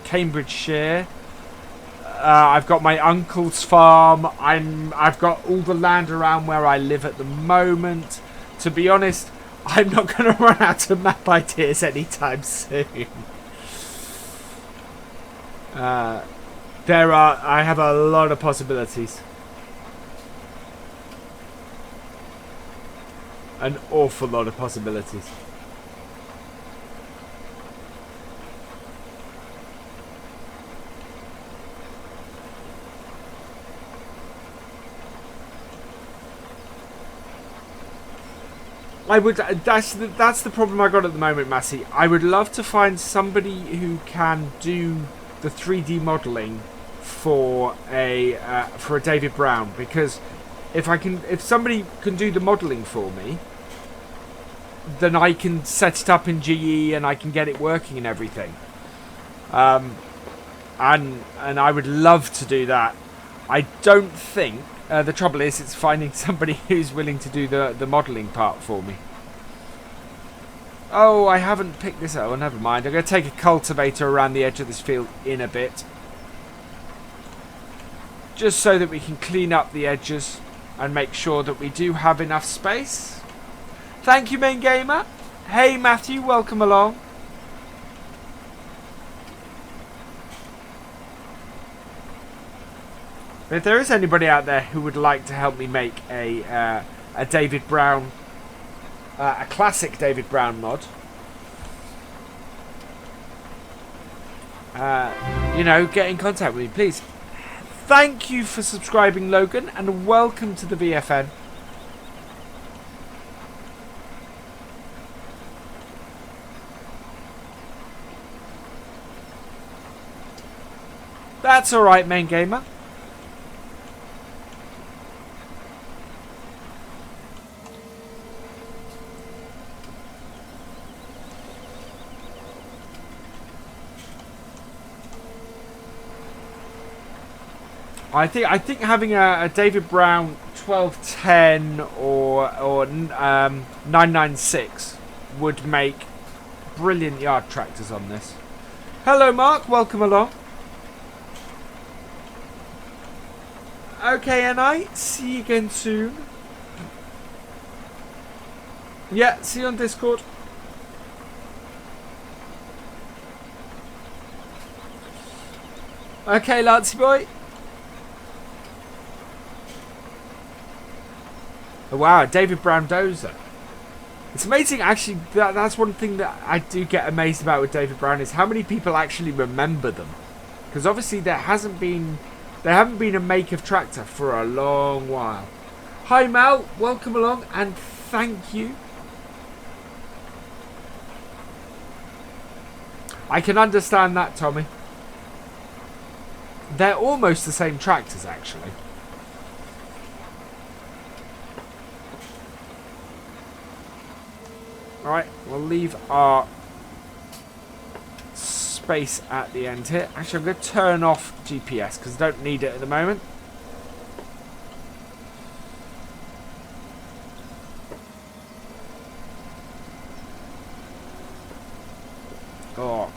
Cambridgeshire. I've got my uncle's farm. I've got all the land around where I live at the moment. To be honest, I'm not going to run out of map ideas anytime soon. I have a lot of possibilities. An awful lot of possibilities. I would. That's the problem I got at the moment, Massey. I would love to find somebody who can do the 3D modelling for a David Brown, because if somebody can do the modelling for me, then I can set it up in GE and I can get it working and everything. And I would love to do that. I don't think. The trouble is, it's finding somebody who's willing to do the modelling part for me. Oh, I haven't picked this up. Oh, never mind. I'm going to take a cultivator around the edge of this field in a bit. Just so that we can clean up the edges and make sure that we do have enough space. Thank you, Main Gamer. Hey, Matthew. Welcome along. If there is anybody out there who would like to help me make a David Brown, a classic David Brown mod, you know, get in contact with me, please. Thank you for subscribing, Logan, and welcome to the VFN. That's alright, Main Gamer. I think having a David Brown 1210 or 996 would make brilliant yard tractors on this. Hello, Mark. Welcome along. Okay, and I see you again soon. Yeah, see you on Discord. Okay, Lancey boy. Oh, wow, David Brown dozer. It's amazing, actually. That's one thing that I do get amazed about with David Brown is how many people actually remember them. Because obviously there haven't been a make of tractor for a long while. Hi Mal, welcome along and thank you. I can understand that, Tommy. They're almost the same tractors, actually. Alright, we'll leave our space at the end here. Actually, I'm going to turn off GPS because I don't need it at the moment. Oh,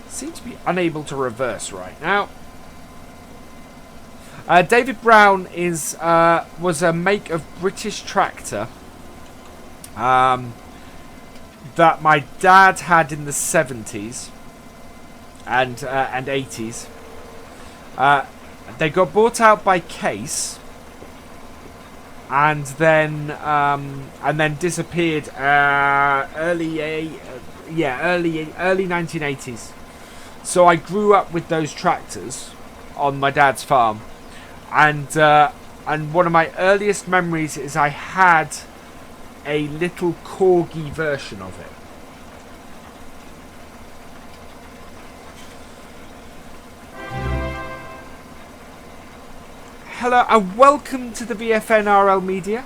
seem to be unable to reverse right now. David Brown was a make of British tractor. That my dad had in the 70s and 80s. They got bought out by Case and then disappeared early 1980s. So I grew up with those tractors on my dad's farm, and one of my earliest memories is I had a little corgi version of it. Hello and welcome to the VFN RL Media.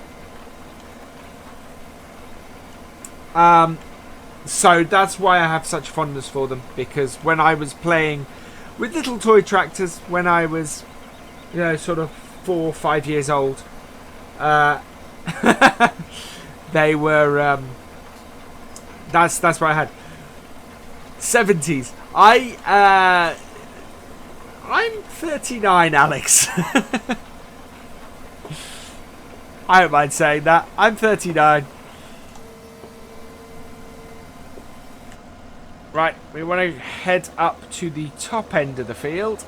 So that's why I have such fondness for them, because when I was playing with little toy tractors, when I was, sort of 4 or 5 years old, they were, that's what I had. 70s. I'm 39, Alex. I don't mind saying that. I'm 39. Right, we want to head up to the top end of the field.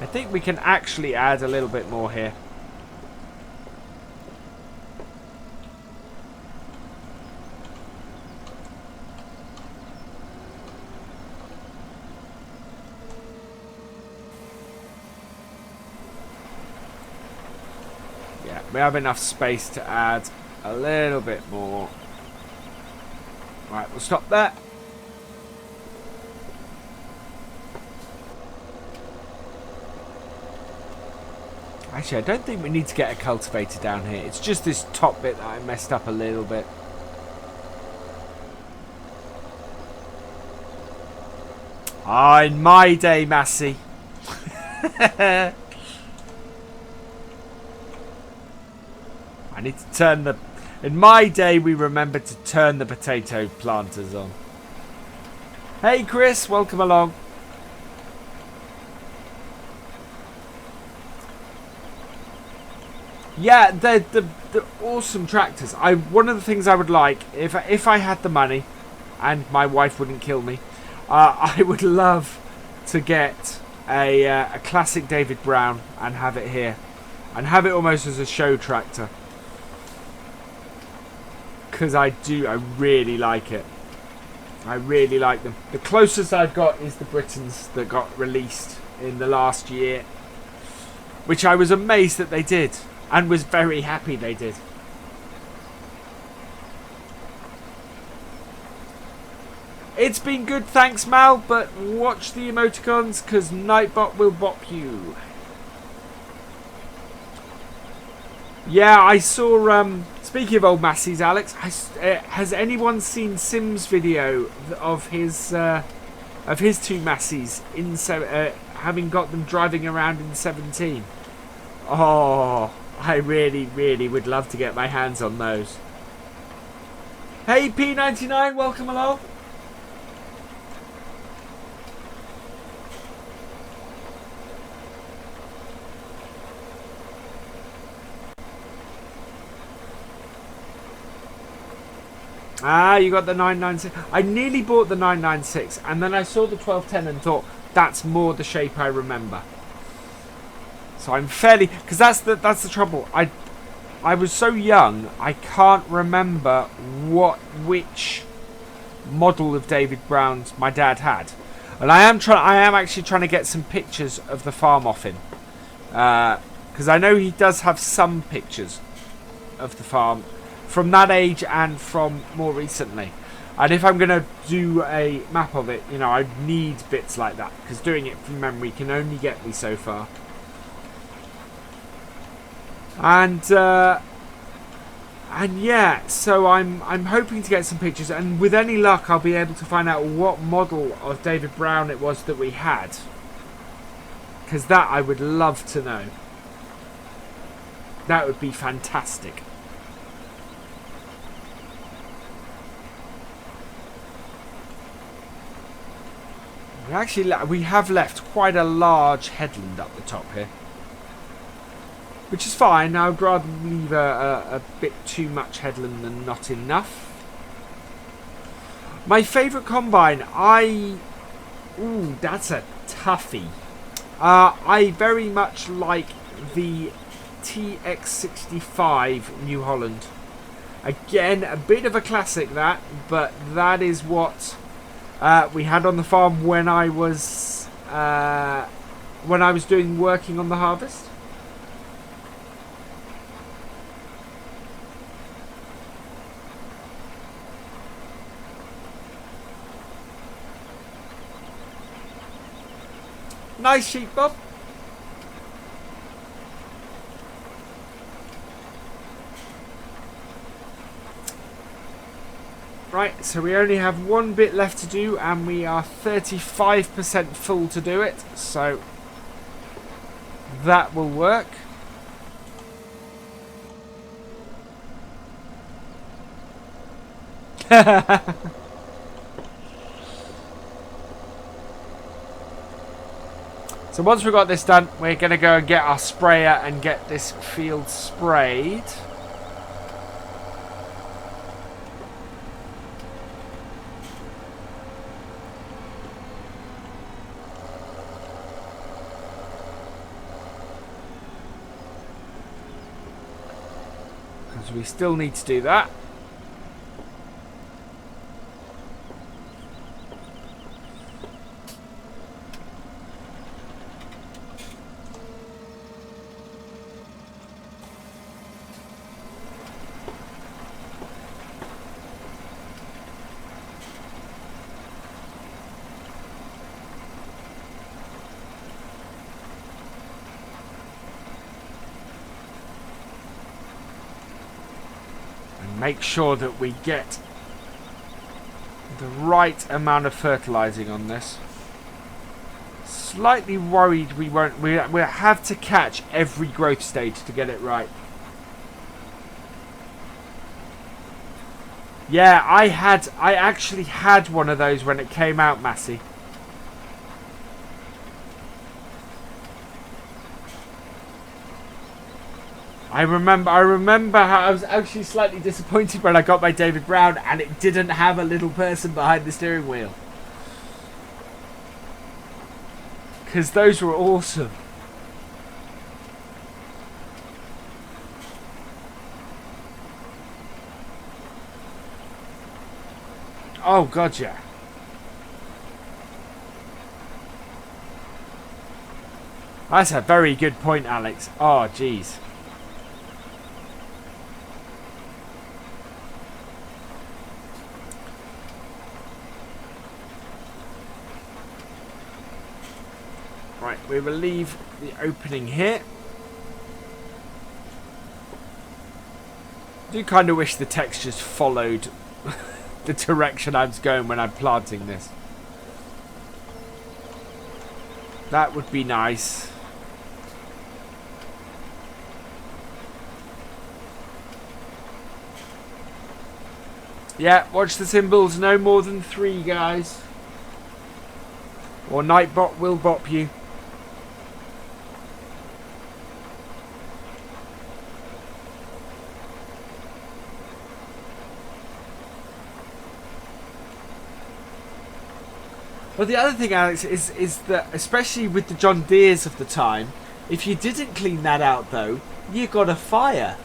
I think we can actually add a little bit more here. Yeah, we have enough space to add a little bit more. Right, we'll stop there. Actually, I don't think we need to get a cultivator down here. It's just this top bit that I messed up a little bit. Ah, in my day, Massey. I need to turn the... In my day, we remembered to turn the potato planters on. Hey, Chris. Welcome along. Yeah, they're awesome tractors. One of the things I would like, if I had the money and my wife wouldn't kill me, I would love to get a classic David Brown and have it here. And have it almost as a show tractor. Because I really like it. I really like them. The closest I've got is the Britons that got released in the last year. Which I was amazed that they did. And was very happy they did. It's been good, thanks Mal, but watch the emoticons because Nightbot will bop you. Yeah, I saw, speaking of old Massies, Alex, has anyone seen Sim's video of his two Massies in having got them driving around in 17? Oh, I really, really would love to get my hands on those. Hey, P99, welcome along. Ah, you got the 996. I nearly bought the 996, and then I saw the 1210 and thought, that's more the shape I remember. So I'm fairly... Because that's the trouble. I was so young, I can't remember which model of David Brown's my dad had. And I am actually trying to get some pictures of the farm off him. Because I know he does have some pictures of the farm from that age and from more recently. And if I'm going to do a map of it, I need bits like that. Because doing it from memory can only get me so far. And yeah, so I'm hoping to get some pictures, and with any luck I'll be able to find out what model of David Brown it was that we had, because that I would love to know. That would be fantastic. We have left quite a large headland up the top here. Which is fine. I would rather leave a bit too much headland than not enough. My favourite combine, ooh, that's a toughie. I very much like the TX65 New Holland. Again, a bit of a classic that, but that is what we had on the farm when I was working on the harvest. Nice sheep, Bob. Right, so we only have one bit left to do, and we are 35% full to do it, so that will work. So once we've got this done, we're going to go and get our sprayer and get this field sprayed. Because we still need to do that. Make sure that we get the right amount of fertilizing on this. Slightly worried we won't. We have to catch every growth stage to get it right. Yeah, I actually had one of those when it came out, Massey. I remember how I was actually slightly disappointed when I got my David Brown and it didn't have a little person behind the steering wheel. Because those were awesome. Oh god, yeah. That's a very good point, Alex. Oh jeez. Right, we will leave the opening here. I do kind of wish the textures followed the direction I was going when I'm planting this. That would be nice. Yeah, watch the symbols. No more than 3, guys. Or Nightbot will bop you. Well, the other thing, Alex, is that, especially with the John Deeres of the time, if you didn't clean that out, though, you got a fire.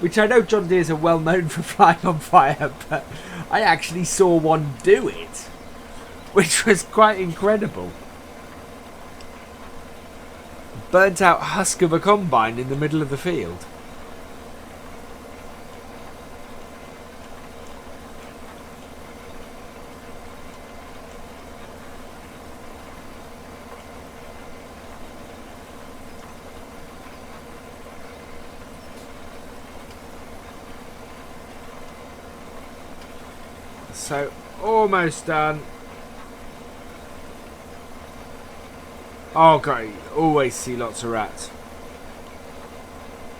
Which I know John Deeres are well known for flying on fire, but I actually saw one do it. Which was quite incredible. Burnt out husk of a combine in the middle of the field. So, almost done. Oh, great. Always see lots of rats.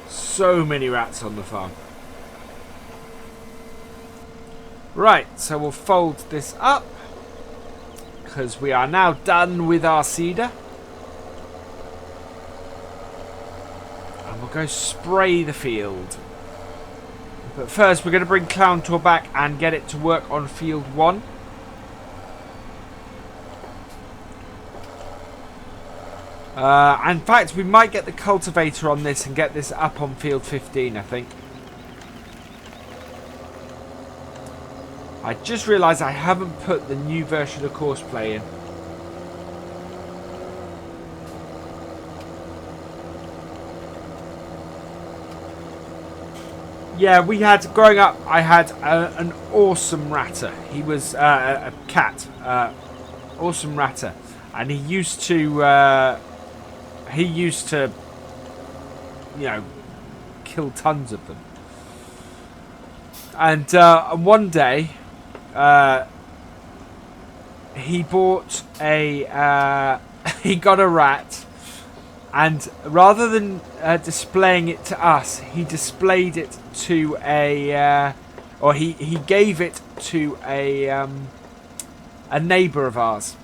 So many rats on the farm. Right, so we'll fold this up. Because we are now done with our seeder. And we'll go spray the field. But first, we're going to bring Clowntor back and get it to work on field 1. In fact, we might get the cultivator on this and get this up on field 15, I think. I just realised I haven't put the new version of Courseplay in. Yeah, we had, growing up, I had an awesome ratter. He was a cat. Awesome ratter. And he used to, you know, kill tons of them. And one day, he bought a he got a rat, and rather than displaying it to us, he displayed it to a or he gave it to a neighbour of ours.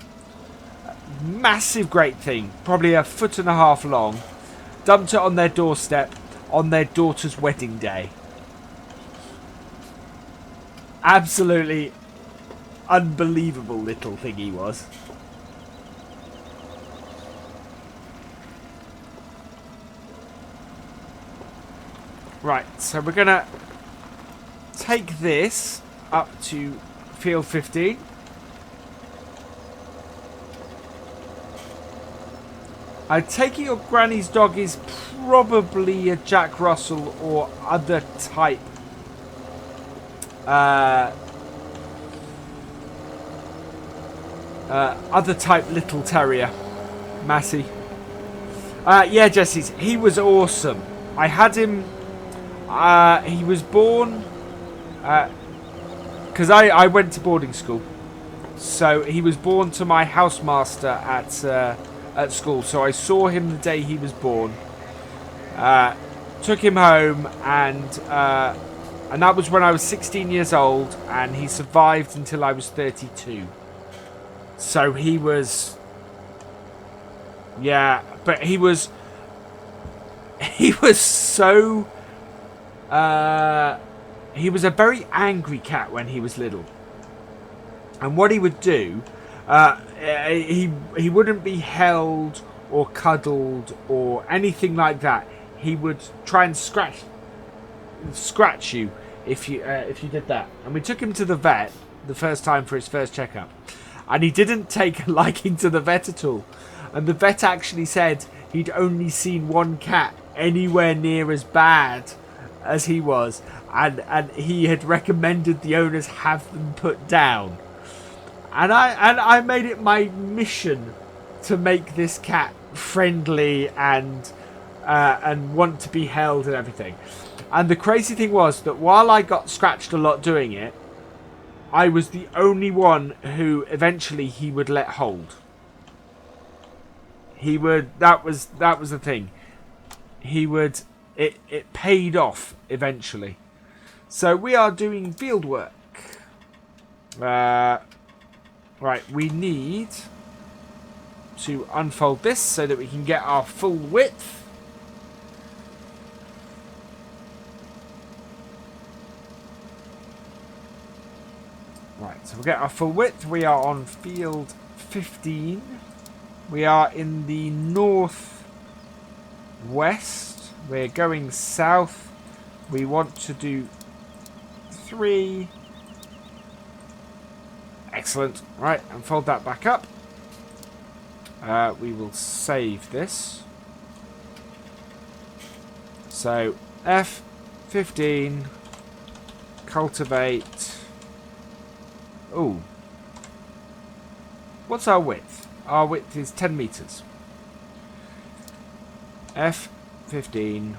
Massive, great thing, probably 1.5 foot long. Dumped it on their doorstep on their daughter's wedding day. Absolutely unbelievable little thing he was. Right, so we're gonna take this up to field 15. I take it your granny's dog is probably a Jack Russell or other type. Other type little terrier. Massey. Yeah, Jesse's. He was awesome. I had him. He was born. Because I went to boarding school. So he was born to my housemaster at school. So I saw him the day he was born. Took him home, and that was when I was 16 years old, and he survived until I was 32. So he was, yeah, but he was so, he was a very angry cat when he was little. And what he would do, he wouldn't be held or cuddled or anything like that. He would try and scratch you if you did that. And we took him to the vet the first time for his first checkup, and he didn't take a liking to the vet at all. And the vet actually said he'd only seen one cat anywhere near as bad as he was, and he had recommended the owners have them put down. And I made it my mission to make this cat friendly and want to be held and everything. And the crazy thing was that while I got scratched a lot doing it, I was the only one who eventually he would let hold. He would. That was the thing. He would. It paid off eventually. So we are doing field work. Right. We need to unfold this so that we can get our full width. Right, so we'll get our full width. We are on field 15. We are in the northwest. We're going south. We want to do 3. Excellent. Right, and fold that back up. We will save this. So, F15, cultivate. Oh. What's our width? Our width is 10 meters. F15,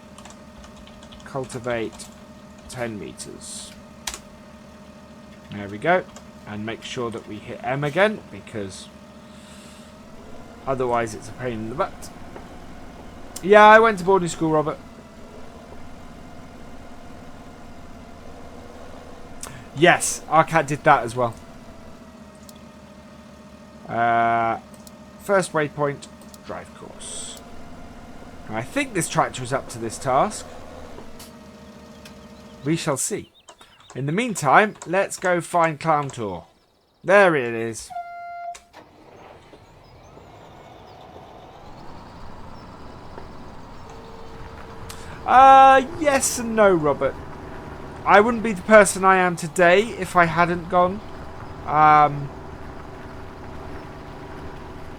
cultivate 10 meters. There we go. And make sure that we hit M again, because otherwise it's a pain in the butt. Yeah, I went to boarding school, Robert. Yes, our cat did that as well. First waypoint, drive course. Now, I think this tractor is up to this task. We shall see. In the meantime, let's go find Clowntor. There it is. Yes and no, Robert. I wouldn't be the person I am today if I hadn't gone.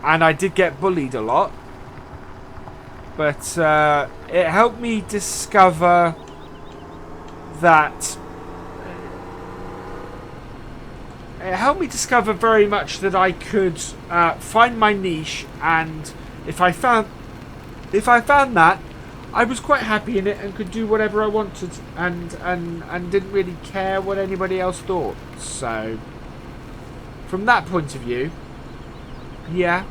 And I did get bullied a lot. But it helped me discover that... It helped me discover very much that I could find my niche, and if I found that, I was quite happy in it and could do whatever I wanted, and didn't really care what anybody else thought. So from that point of view, yeah.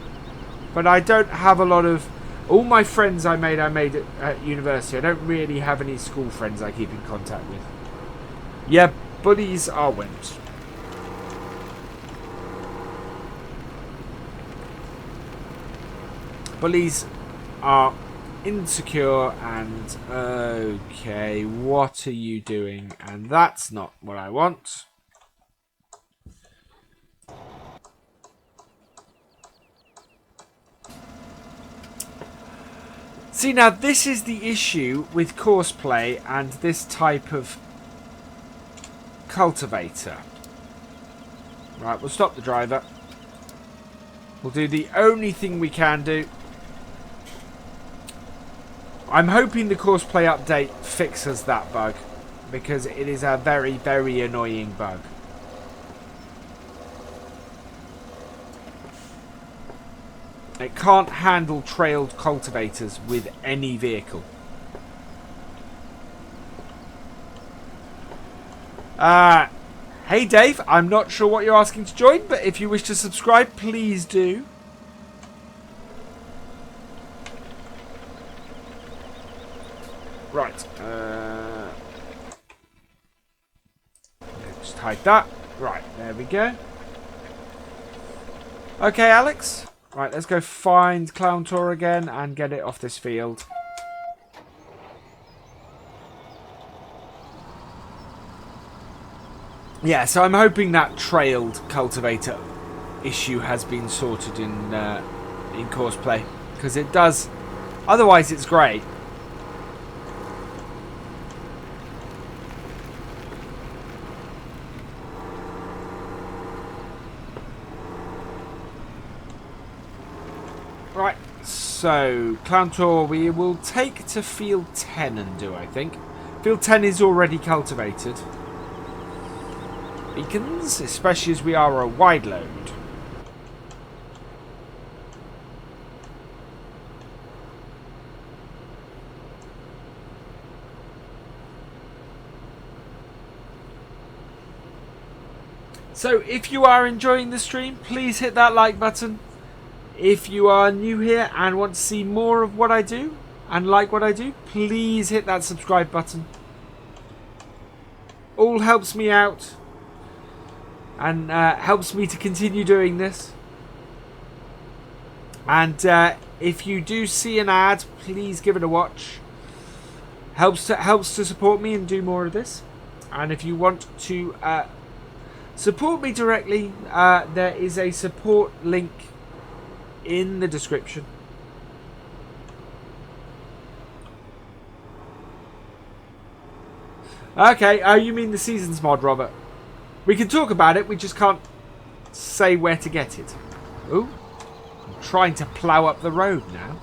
But I don't have a lot of... All my friends I made at university. I don't really have any school friends I keep in contact with. Yeah, bullies are wimps. Bullies are insecure and... Okay, what are you doing? And that's not what I want. See, now this is the issue with Courseplay and this type of cultivator. Right, we'll stop the driver. We'll do the only thing we can do. I'm hoping the Courseplay update fixes that bug, because it is a very, very annoying bug. It can't handle trailed cultivators with any vehicle. Hey Dave, I'm not sure what you're asking to join, but if you wish to subscribe, please do. Right. Just hide that. Right, there we go. Okay, Alex. Right, let's go find Clowntor again and get it off this field. Yeah, so I'm hoping that trailed cultivator issue has been sorted in Courseplay, because it does. Otherwise, it's great. Right, so Clowntor we will take to field 10 and do, I think. Field 10 is already cultivated. Beacons, especially as we are a wide load. So if you are enjoying the stream, please hit that like button. If you are new here and want to see more of what I do and like what I do, please hit that subscribe button. All helps me out and helps me to continue doing this. And if you do see an ad, please give it a watch. Helps to support me and do more of this. And if you want to support me directly, there is a support link in the description. Okay, oh, you mean the Seasons mod, Robert? We can talk about it, we just can't say where to get it. Ooh, I'm trying to plough up the road now.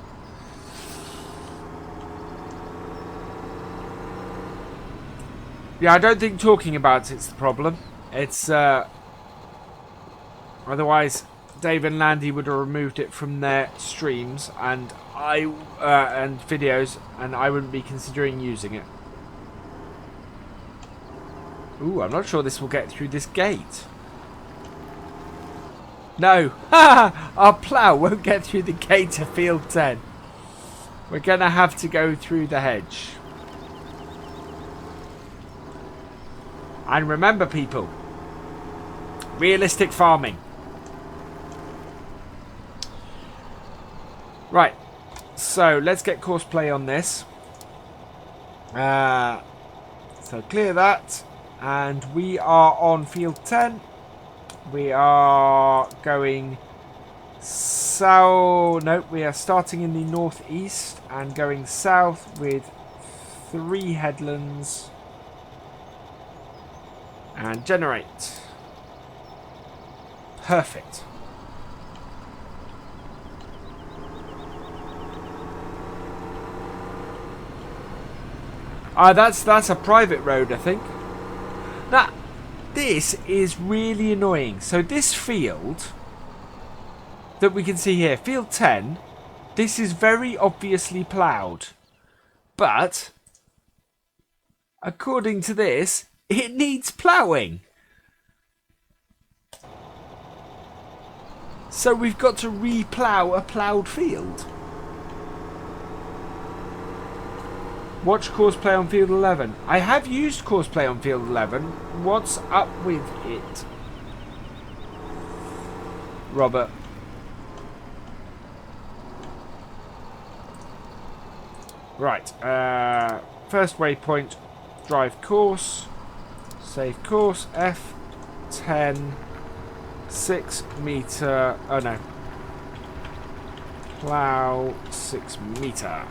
Yeah, I don't think talking about it's the problem. It's, otherwise Dave and Landy would have removed it from their streams and and videos, and I wouldn't be considering using it. Ooh, I'm not sure this will get through this gate. No, our plough won't get through the gate to field 10. We're gonna have to go through the hedge. And remember, people, realistic farming. Right, so let's get Courseplay on this. So clear that, and we are on field 10. We are going south. Nope, we are starting in the northeast and going south with 3 headlands. And generate. Perfect. That's a private road, I think. Now, this is really annoying. So this field that we can see here, field 10, this is very obviously ploughed. But, according to this, it needs ploughing. So we've got to re-plough a ploughed field. Watch Courseplay on Field 11. I have used Courseplay on Field 11. What's up with it? Robert. Right. First waypoint. Drive course. Save course. F10. 6 meter. Oh no. Plough 6 meter.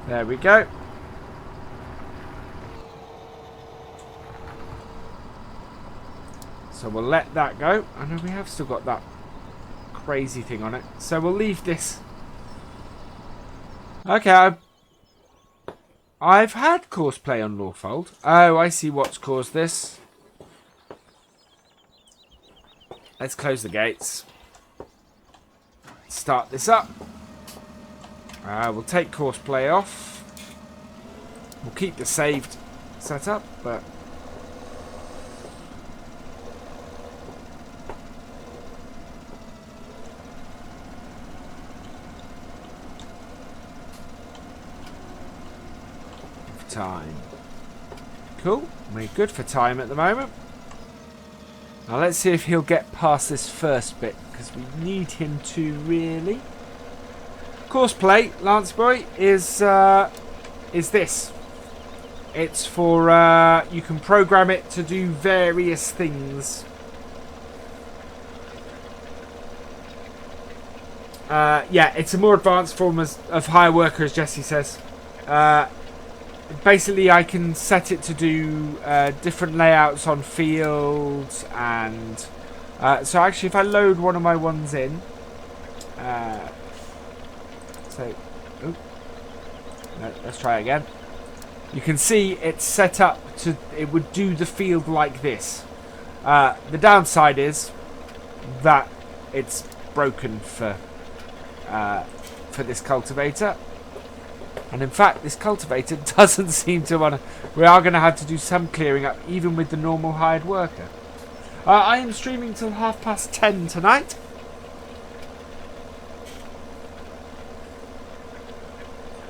There we go. So we'll let that go. I know we have still got that crazy thing on it. So we'll leave this. Okay, I've had Courseplay on Lawfold. Oh, I see what's caused this. Let's close the gates. Start this up. We'll take Courseplay off. We'll keep the saved setup, but time. Cool. We're good for time at the moment. Now let's see if he'll get past this first bit, because we need him to really. Courseplay, Lance Boy, is this. It's for you can program it to do various things. Yeah, it's a more advanced form of hire worker, as Jesse says. Basically, I can set it to do different layouts on fields, and so actually, if I load one of my ones in, no, let's try again. You can see it's set up to it would do the field like this. The downside is that it's broken for this cultivator. And in fact, this cultivator doesn't seem to want to. We are going to have to do some clearing up, even with the normal hired worker. I am streaming till 10:30 tonight.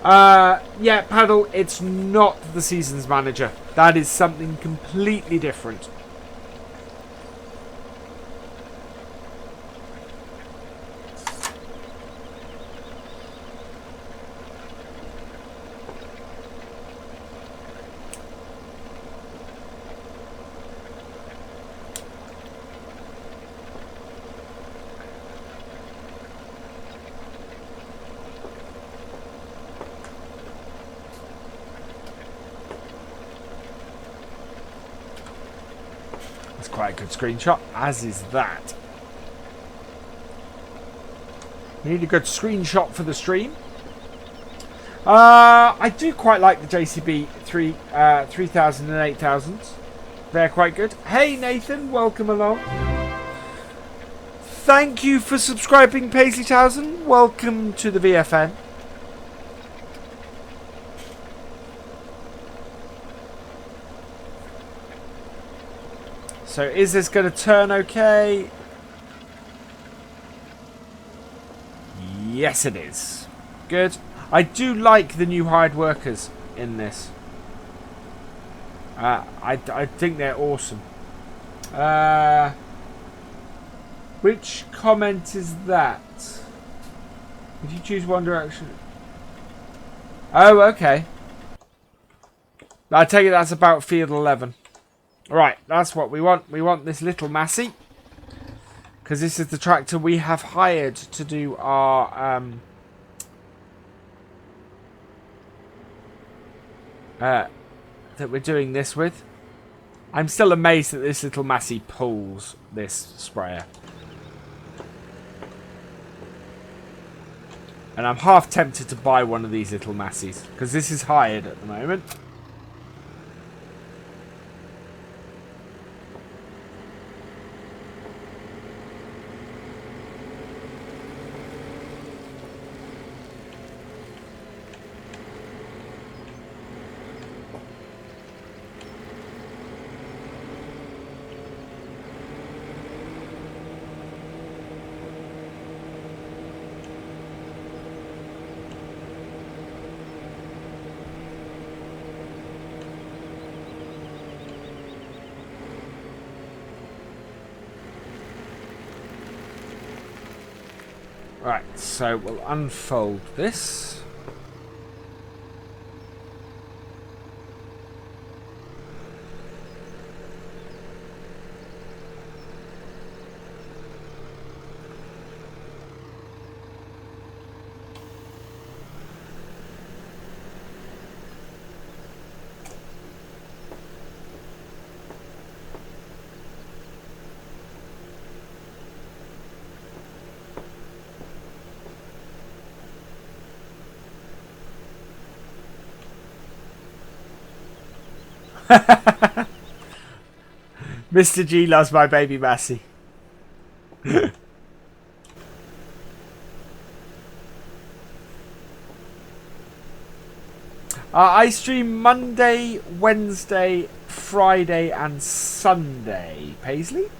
Yeah, Paddle, it's not the Seasons Manager. That is something completely different. Quite a good screenshot, as is that. We need a good screenshot for the stream. I do quite like the JCB 3000 and 8000. They're quite good. Hey Nathan, welcome along. Thank you for subscribing, Paisley Townsend. Welcome to the VFN. So is this going to turn okay? Yes, it is. Good. I do like the new hired workers in this. I think they're awesome. Which comment is that? If you choose One Direction. Oh, okay. I take it that's about field 11. Right, that's what we want. We want this little Massey. Because this is the tractor we have hired to do our... that we're doing this with. I'm still amazed that this little Massey pulls this sprayer. And I'm half tempted to buy one of these little Masseys. Because this is hired at the moment. Right, so we'll unfold this. Mr. G loves my baby Massey. I stream Monday, Wednesday, Friday and Sunday. Paisley?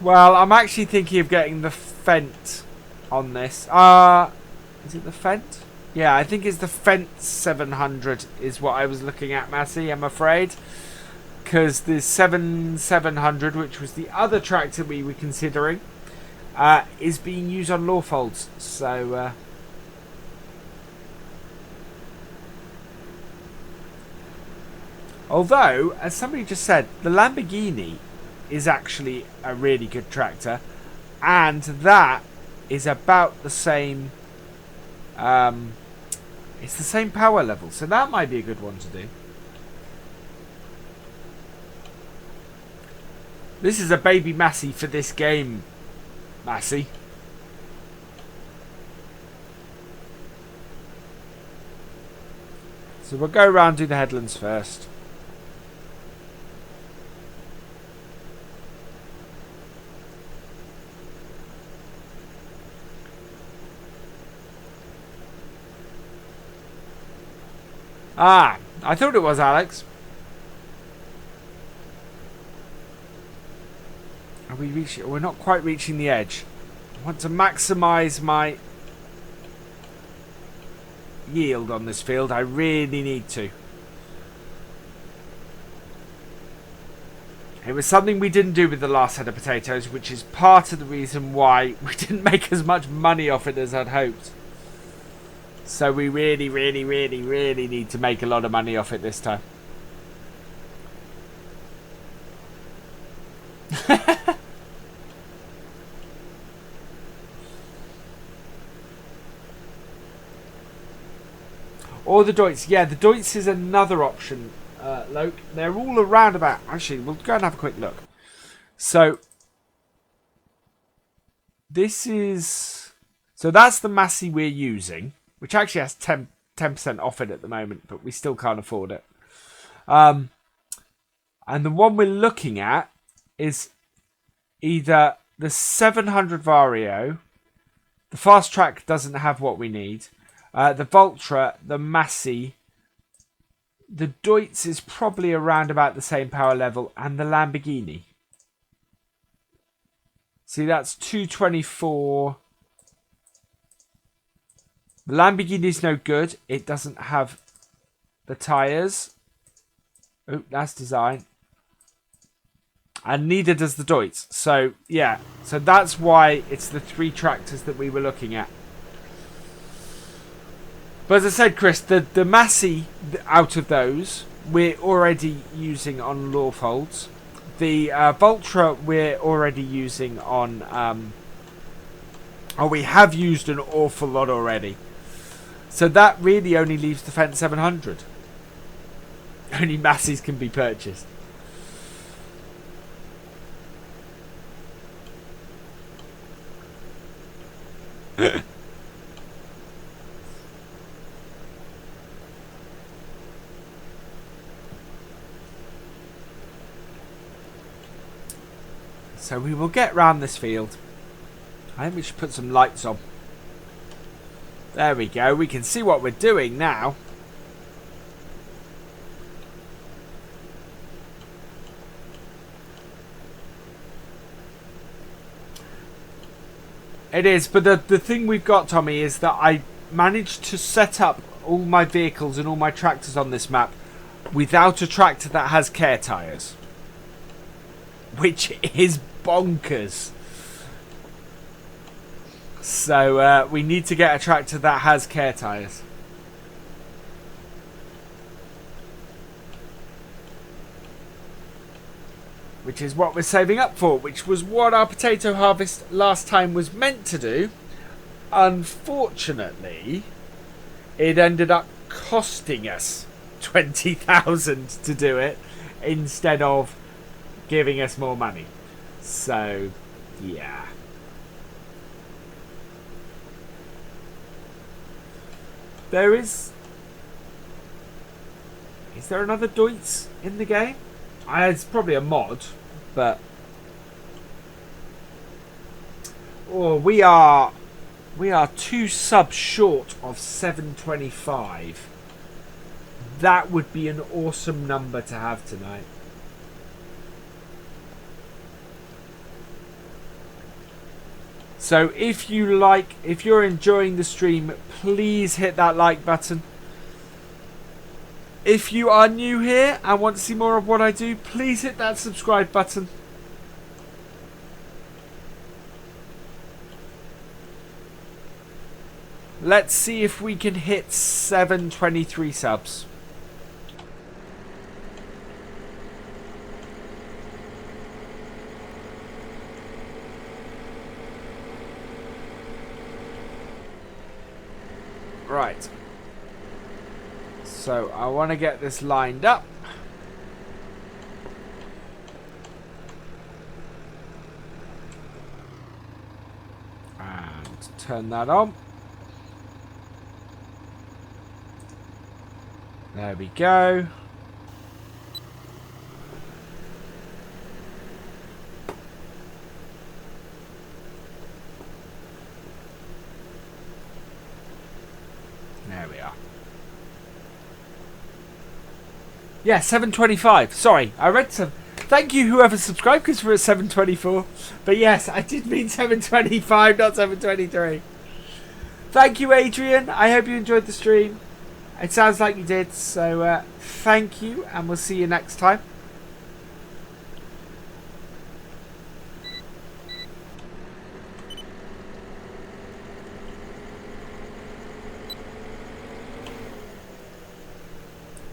Well, I'm actually thinking of getting the Fent on this. Is it the Fent? Yeah, I think it's the Fent 700 is what I was looking at, Massey, I'm afraid. Because the 700, which was the other tractor we were considering, is being used on Lawfolds. So, although, as somebody just said, the Lamborghini is actually a really good tractor, and that is about the same. It's the same power level, so that might be a good one to do. This is a baby Massey for this game, Massey. So we'll go around and do the headlands first. Ah, I thought it was Alex. Are we reaching? We're not quite reaching the edge. I want to maximise my yield on this field. I really need to. It was something we didn't do with the last head of potatoes, which is part of the reason why we didn't make as much money off it as I'd hoped. So we really, really, really, really need to make a lot of money off it this time. Or the Deutz. Yeah, the Deutz is another option, Loke. They're all around about... Actually, we'll go and have a quick look. So, this is... So that's the Massey we're using, which actually has 10% off it at the moment, but we still can't afford it. And the one we're looking at is either the 700 Vario. The Fast Track doesn't have what we need. The Valtra, the Massey. The Deutz is probably around about the same power level. And the Lamborghini. See, that's 224... The Lamborghini's no good. It doesn't have the tyres. Oh, that's design. And neither does the Deutz. So, yeah. So that's why it's the three tractors that we were looking at. But as I said, Chris, the Massey out of those, we're already using on Lawfolds. The Valtra we're already using on... we have used an awful lot already. So that really only leaves the Fent 700. Only Masseys can be purchased. So we will get round this field. I think we should put some lights on. There we go. We can see what we're doing now. It is, but the thing we've got, Tommy, is that I managed to set up all my vehicles and all my tractors on this map without a tractor that has care tyres. Which is bonkers. So we need to get a tractor that has care tyres. Which is what we're saving up for, which was what our potato harvest last time was meant to do. Unfortunately, it ended up costing us 20,000 to do it instead of giving us more money. So, yeah. There is there another Deutz in the game? It's probably a mod, but we are 2 subs short of 725. That would be an awesome number to have tonight. So if you're enjoying the stream, please hit that like button. If you are new here and want to see more of what I do, please hit that subscribe button. Let's see if we can hit 723 subs. Right. So I want to get this lined up. And turn that on. There we go. There we are. Yeah, 725. Sorry, I read some. Thank you, whoever subscribed, because we're at 724. But yes, I did mean 725, not 723. Thank you, Adrian. I hope you enjoyed the stream. It sounds like you did. So thank you, and we'll see you next time.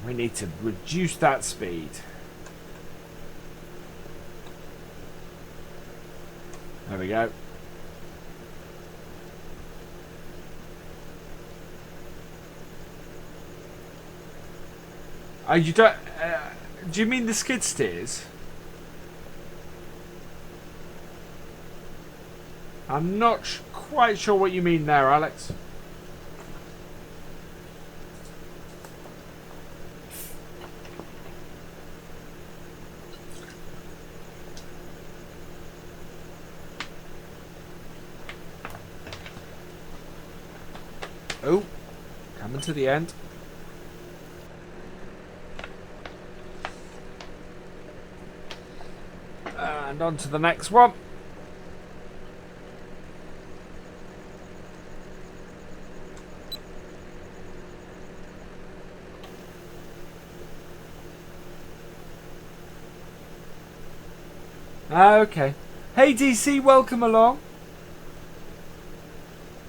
We need to reduce that speed. There we go. You don't? Do you mean the skid steers? I'm not quite sure what you mean there, Alex. Oh, coming to the end. And on to the next one. Okay. Hey DC, welcome along.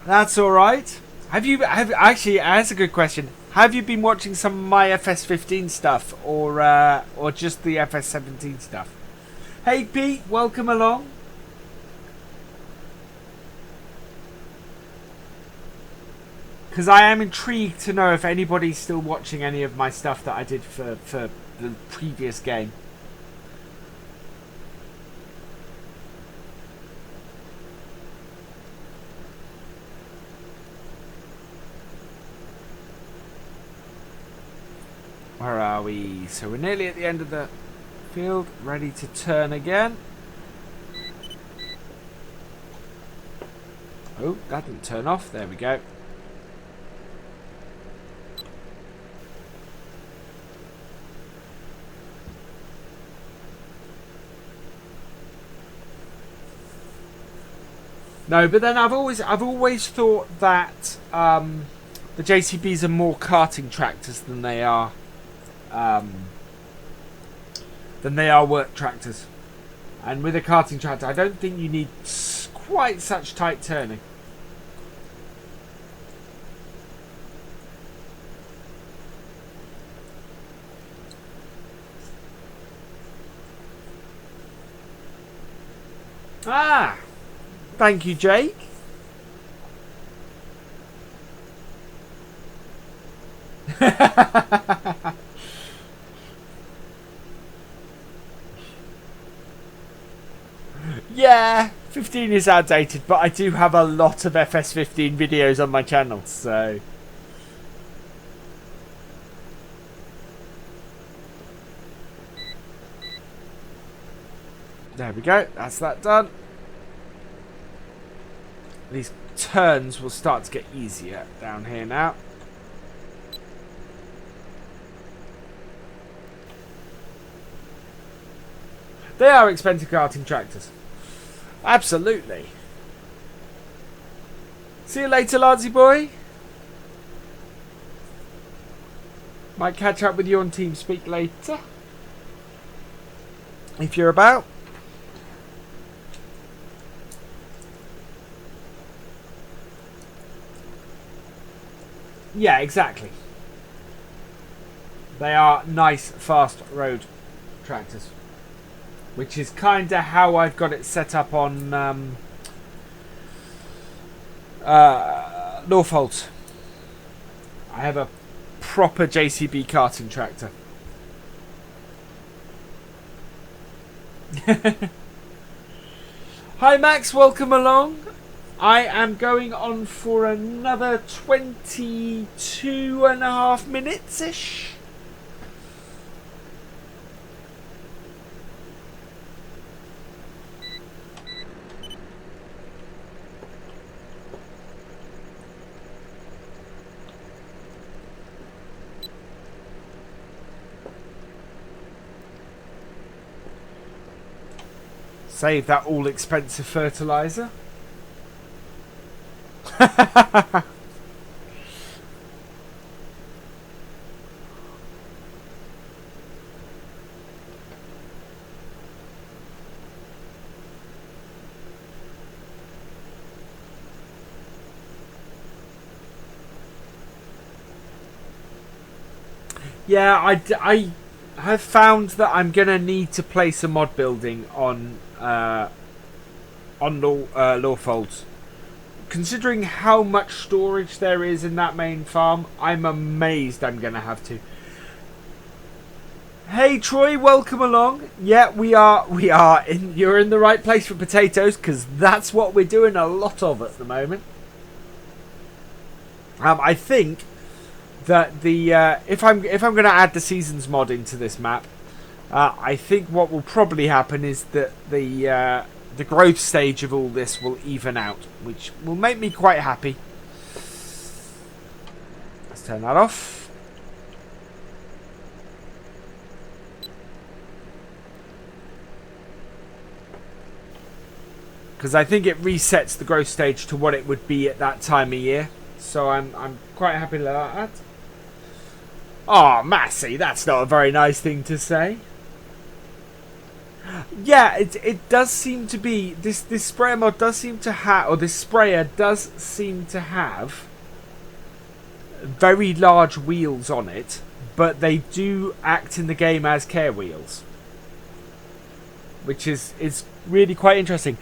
That's all right. Have actually? That's a good question. Have you been watching some of my FS15 stuff, or just the FS17 stuff? Hey Pete, welcome along. Because I am intrigued to know if anybody's still watching any of my stuff that I did for the previous game. Where are we? So we're nearly at the end of the field, ready to turn again. Oh, that didn't turn off. There we go. No, but then I've always thought that the JCBs are more karting tractors than they are work tractors. And with a karting tractor, I don't think you need quite such tight turning. Ah, thank you, Jake. Yeah, 15 is outdated, but I do have a lot of FS15 videos on my channel, so... There we go, that's that done. These turns will start to get easier down here now. They are expensive karting tractors. Absolutely. See you later, Lardsy boy. Might catch up with you on TeamSpeak later. If you're about. Yeah, exactly. They are nice, fast road tractors. Which is kind of how I've got it set up on Norfolds. I have a proper JCB karting tractor. Hi Max, welcome along. I am going on for another 22.5 minutes-ish. Save that all expensive fertilizer. Yeah, I have found that I'm gonna need to play some mod building on Lawfolds. Considering how much storage there is in that main farm, I'm amazed I'm gonna have to. Hey Troy, welcome along. Yeah, we are in. You're in the right place for potatoes because that's what we're doing a lot of at the moment. I think that the if I'm going to add the seasons mod into this map, I think what will probably happen is that the growth stage of all this will even out, which will make me quite happy. Let's turn that off. Because I think it resets the growth stage to what it would be at that time of year. So I'm quite happy with that. Oh, Massey, that's not a very nice thing to say. Yeah, it does seem to be this sprayer mod does seem to have, or this sprayer does seem to have very large wheels on it, but they do act in the game as care wheels, which is really quite interesting.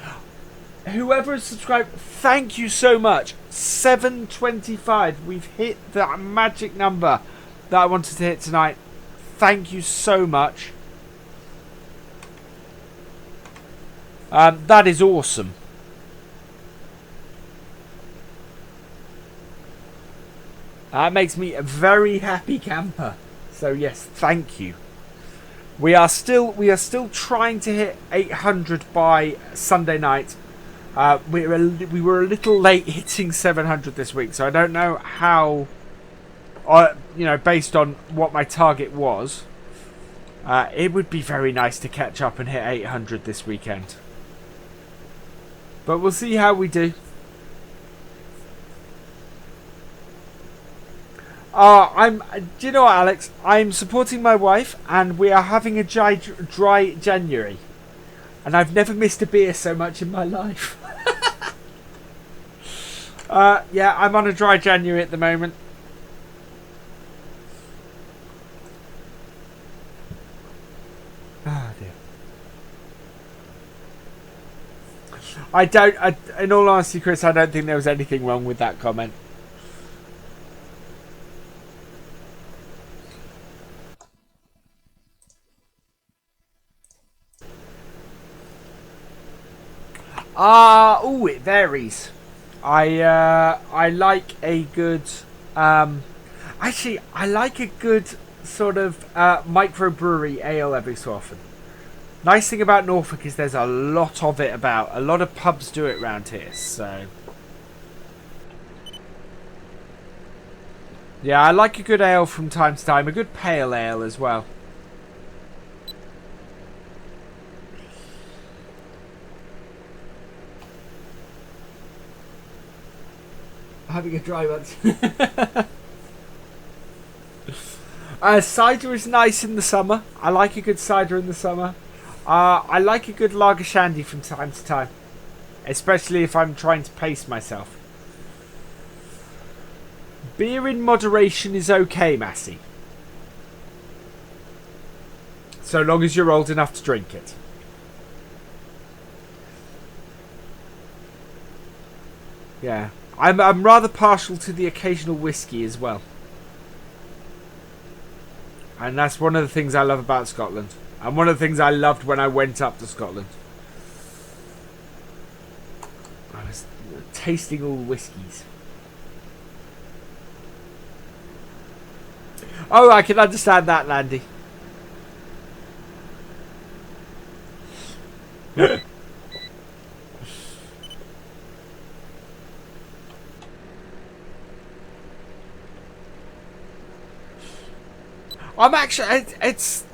Whoever has subscribed, thank you so much. 725. We've hit that magic number that I wanted to hit tonight. Thank you so much. That is awesome. That makes me a very happy camper. So yes, thank you. We are still trying to hit 800 by Sunday night. We were a little late hitting 700 this week, so I don't know how. Based on what my target was, it would be very nice to catch up and hit 800 this weekend. But we'll see how we do. Do you know what, Alex? I'm supporting my wife, and we are having a dry January. And I've never missed a beer so much in my life. Yeah, I'm on a dry January at the moment. Oh dear. In all honesty, Chris, I don't think there was anything wrong with that comment. It varies. I like a good actually I like a good sort of microbrewery ale every so often. Nice thing about Norfolk is there's a lot of it about. A lot of pubs do it around here, so yeah, I like a good ale from time to time, a good pale ale as well. Having a dry one. Cider is nice in the summer. I like a good cider in the summer. I like a good lager shandy from time to time, especially if I'm trying to pace myself. Beer in moderation is okay, Massey. So long as you're old enough to drink it. Yeah. I'm rather partial to the occasional whiskey as well. And that's one of the things I love about Scotland. And one of the things I loved when I went up to Scotland. I was tasting all whiskies. Oh, I can understand that, Landy. I'm actually... It's...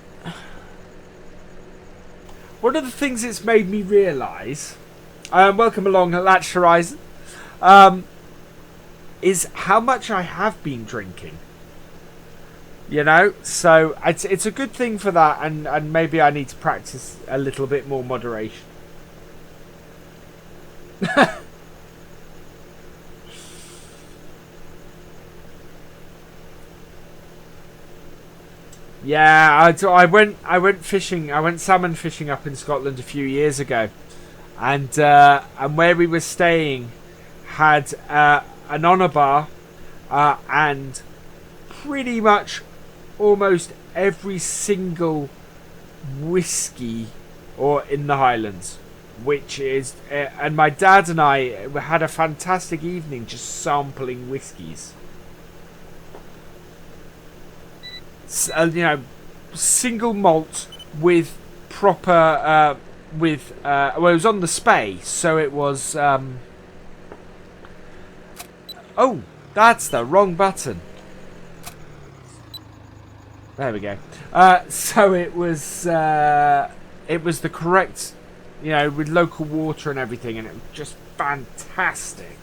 One of the things it's made me realise... welcome along, Latch Horizon. Is how much I have been drinking. You know? So, it's a good thing for that. And maybe I need to practice a little bit more moderation. Yeah, I went fishing. I went salmon fishing up in Scotland a few years ago, and where we were staying had an honour bar, and pretty much almost every single whiskey or in the Highlands, which is and my dad and I had a fantastic evening just sampling whiskies. You know, single malt with proper well, it was on the Spey, so it was oh, that's the wrong button. There we go. So it was the correct, you know, with local water and everything, and it was just fantastic,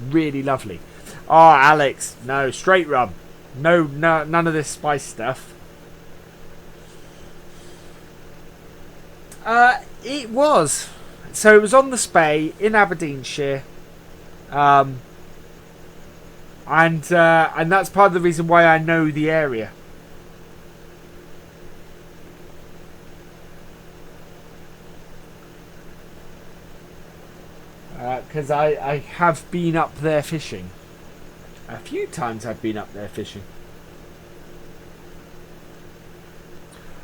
really lovely. Oh, Alex, no, straight rum. No, none of this spice stuff. It was. So it was on the Spey in Aberdeenshire. And that's part of the reason why I know the area. Because I have been up there fishing. A few times I've been up there fishing.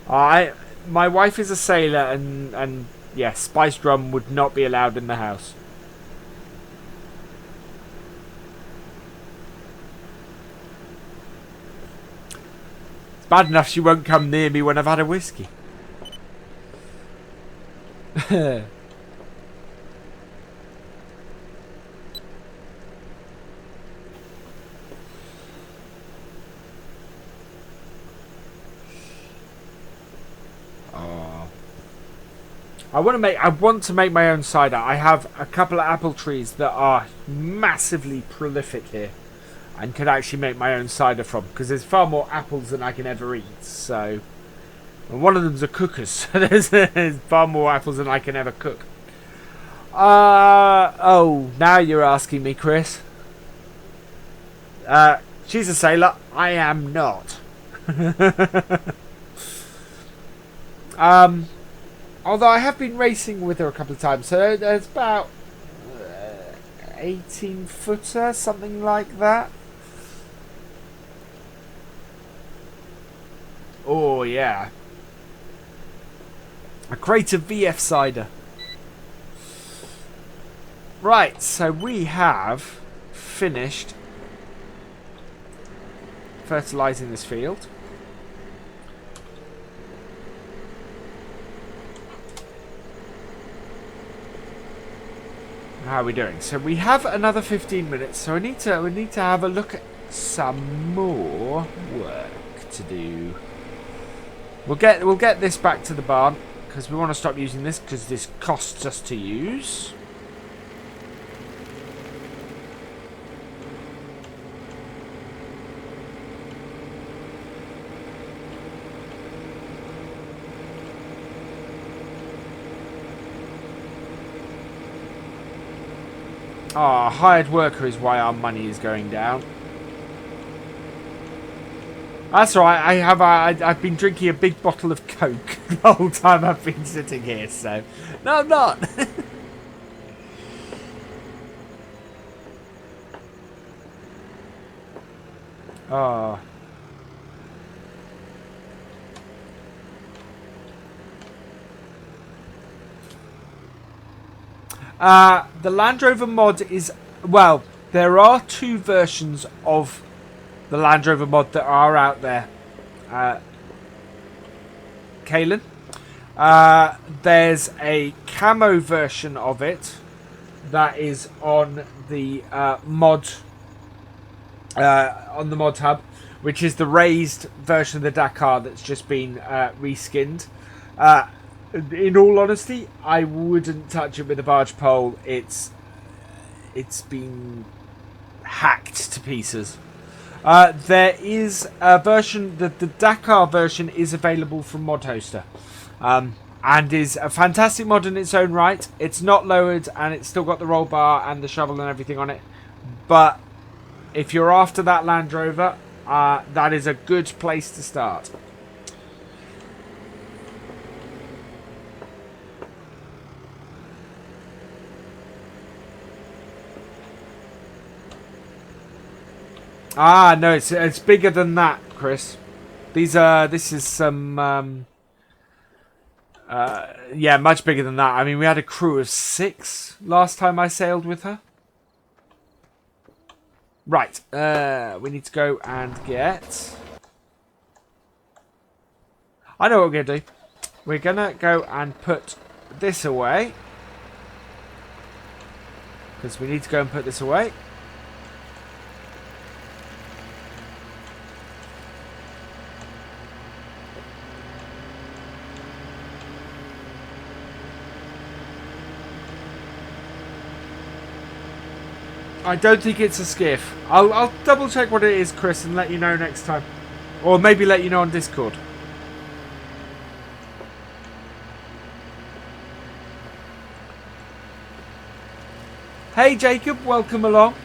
My wife is a sailor, and yeah, spiced rum would not be allowed in the house. It's bad enough she won't come near me when I've had a whiskey. I want to make my own cider. I have a couple of apple trees that are massively prolific here, and could actually make my own cider from, because there's far more apples than I can ever eat. So, and one of them's a cooker's, so there's far more apples than I can ever cook. Oh, now you're asking me, Chris. She's a sailor. I am not. Although I have been racing with her a couple of times, so there's about 18-footer, something like that. Oh yeah, a crate of VF cider. Right, so we have finished fertilizing this field. How are we doing? So we have another 15 minutes, so we need to have a look at some more work to do. We'll get this back to the barn, because we want to stop using this, because this costs us to use. Ah, hired worker is why our money is going down. That's right. I've been drinking a big bottle of Coke the whole time I've been sitting here. So no, I'm not. Oh. The Land Rover mod is, well, there are two versions of the Land Rover mod that are out there. Kalen, there's a camo version of it that is on the mod hub, which is the raised version of the Dakar that's just been reskinned. In all honesty, I wouldn't touch it with a barge pole. It's been hacked to pieces. There is a version, the Dakar version is available from ModHoster, and is a fantastic mod in its own right. It's not lowered, and it's still got the roll bar and the shovel and everything on it. But if you're after that Land Rover, that is a good place to start. Ah, no, it's bigger than that, Chris. This is some, yeah, much bigger than that. I mean, we had a crew of 6 last time I sailed with her. Right, we need to go and get... I know what we're going to do. We're going to go and put this away. Because we need to go and put this away. I don't think it's a skiff. I'll double check what it is, Chris, and let you know next time. Or maybe let you know on Discord. Hey Jacob, welcome along.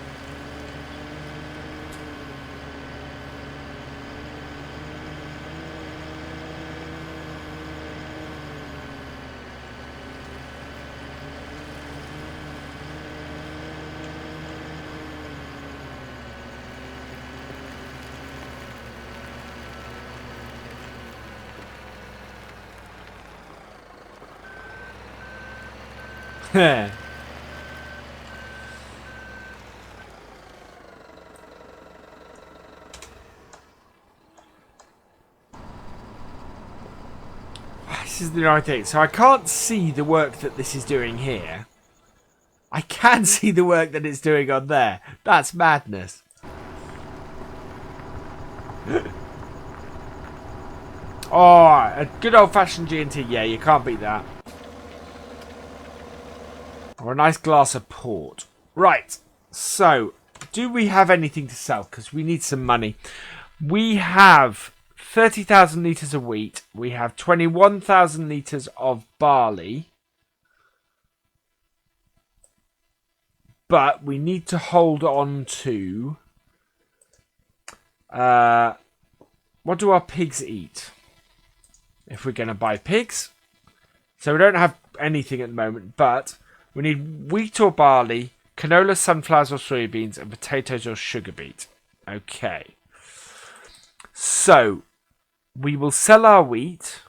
This is the right thing. So I can't see the work that this is doing here. I can see the work that it's doing on there. That's madness. Oh, a good old-fashioned G&T. Yeah, you can't beat that. Or a nice glass of port. Right. So, do we have anything to sell? Because we need some money. We have 30,000 litres of wheat. We have 21,000 litres of barley. But we need to hold on to... what do our pigs eat? If we're going to buy pigs. So we don't have anything at the moment, but we need wheat or barley, canola, sunflowers or soybeans, and potatoes or sugar beet. Okay. So we will sell our wheat.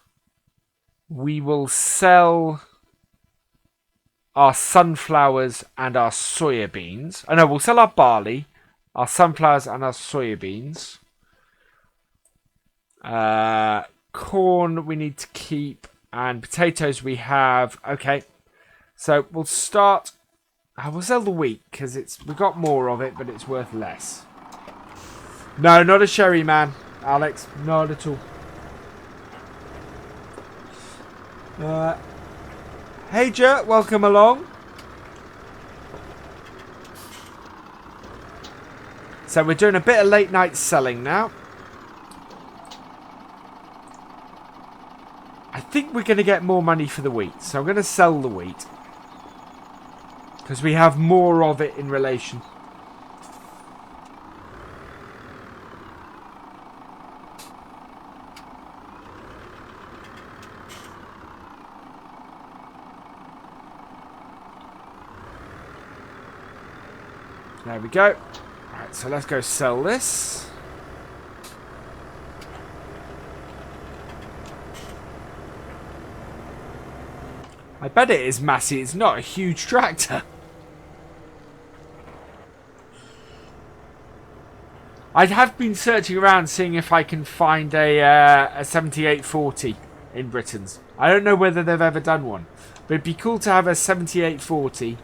We will sell our sunflowers and our soybeans. Oh no, we'll sell our barley, our sunflowers and our soybeans. Corn we need to keep, and potatoes we have. Okay, so we'll start. We'll sell the wheat because we got more of it, but it's worth less. No, not a sherry man, Alex. Not at all. Hey, Jer, welcome along. So we're doing a bit of late night selling now. I think we're going to get more money for the wheat. So I'm going to sell the wheat. Because we have more of it in relation. There we go. Right, so let's go sell this. I bet it is massive. It's not a huge tractor. I have been searching around seeing if I can find a 7840 in Britain's. I don't know whether they've ever done one. But it'd be cool to have a 7840,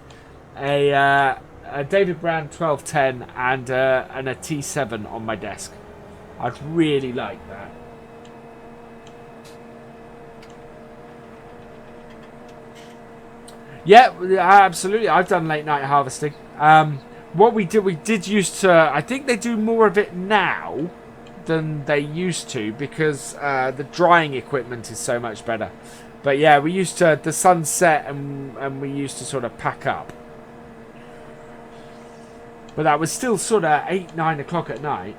a David Brand 1210 and a T7 on my desk. I'd really like that. Yeah, absolutely. I've done late night harvesting. What we did used to... I think they do more of it now than they used to because the drying equipment is so much better. But yeah, we used to... The sun set and we used to sort of pack up. But that was still sort of 8, 9 o'clock at night.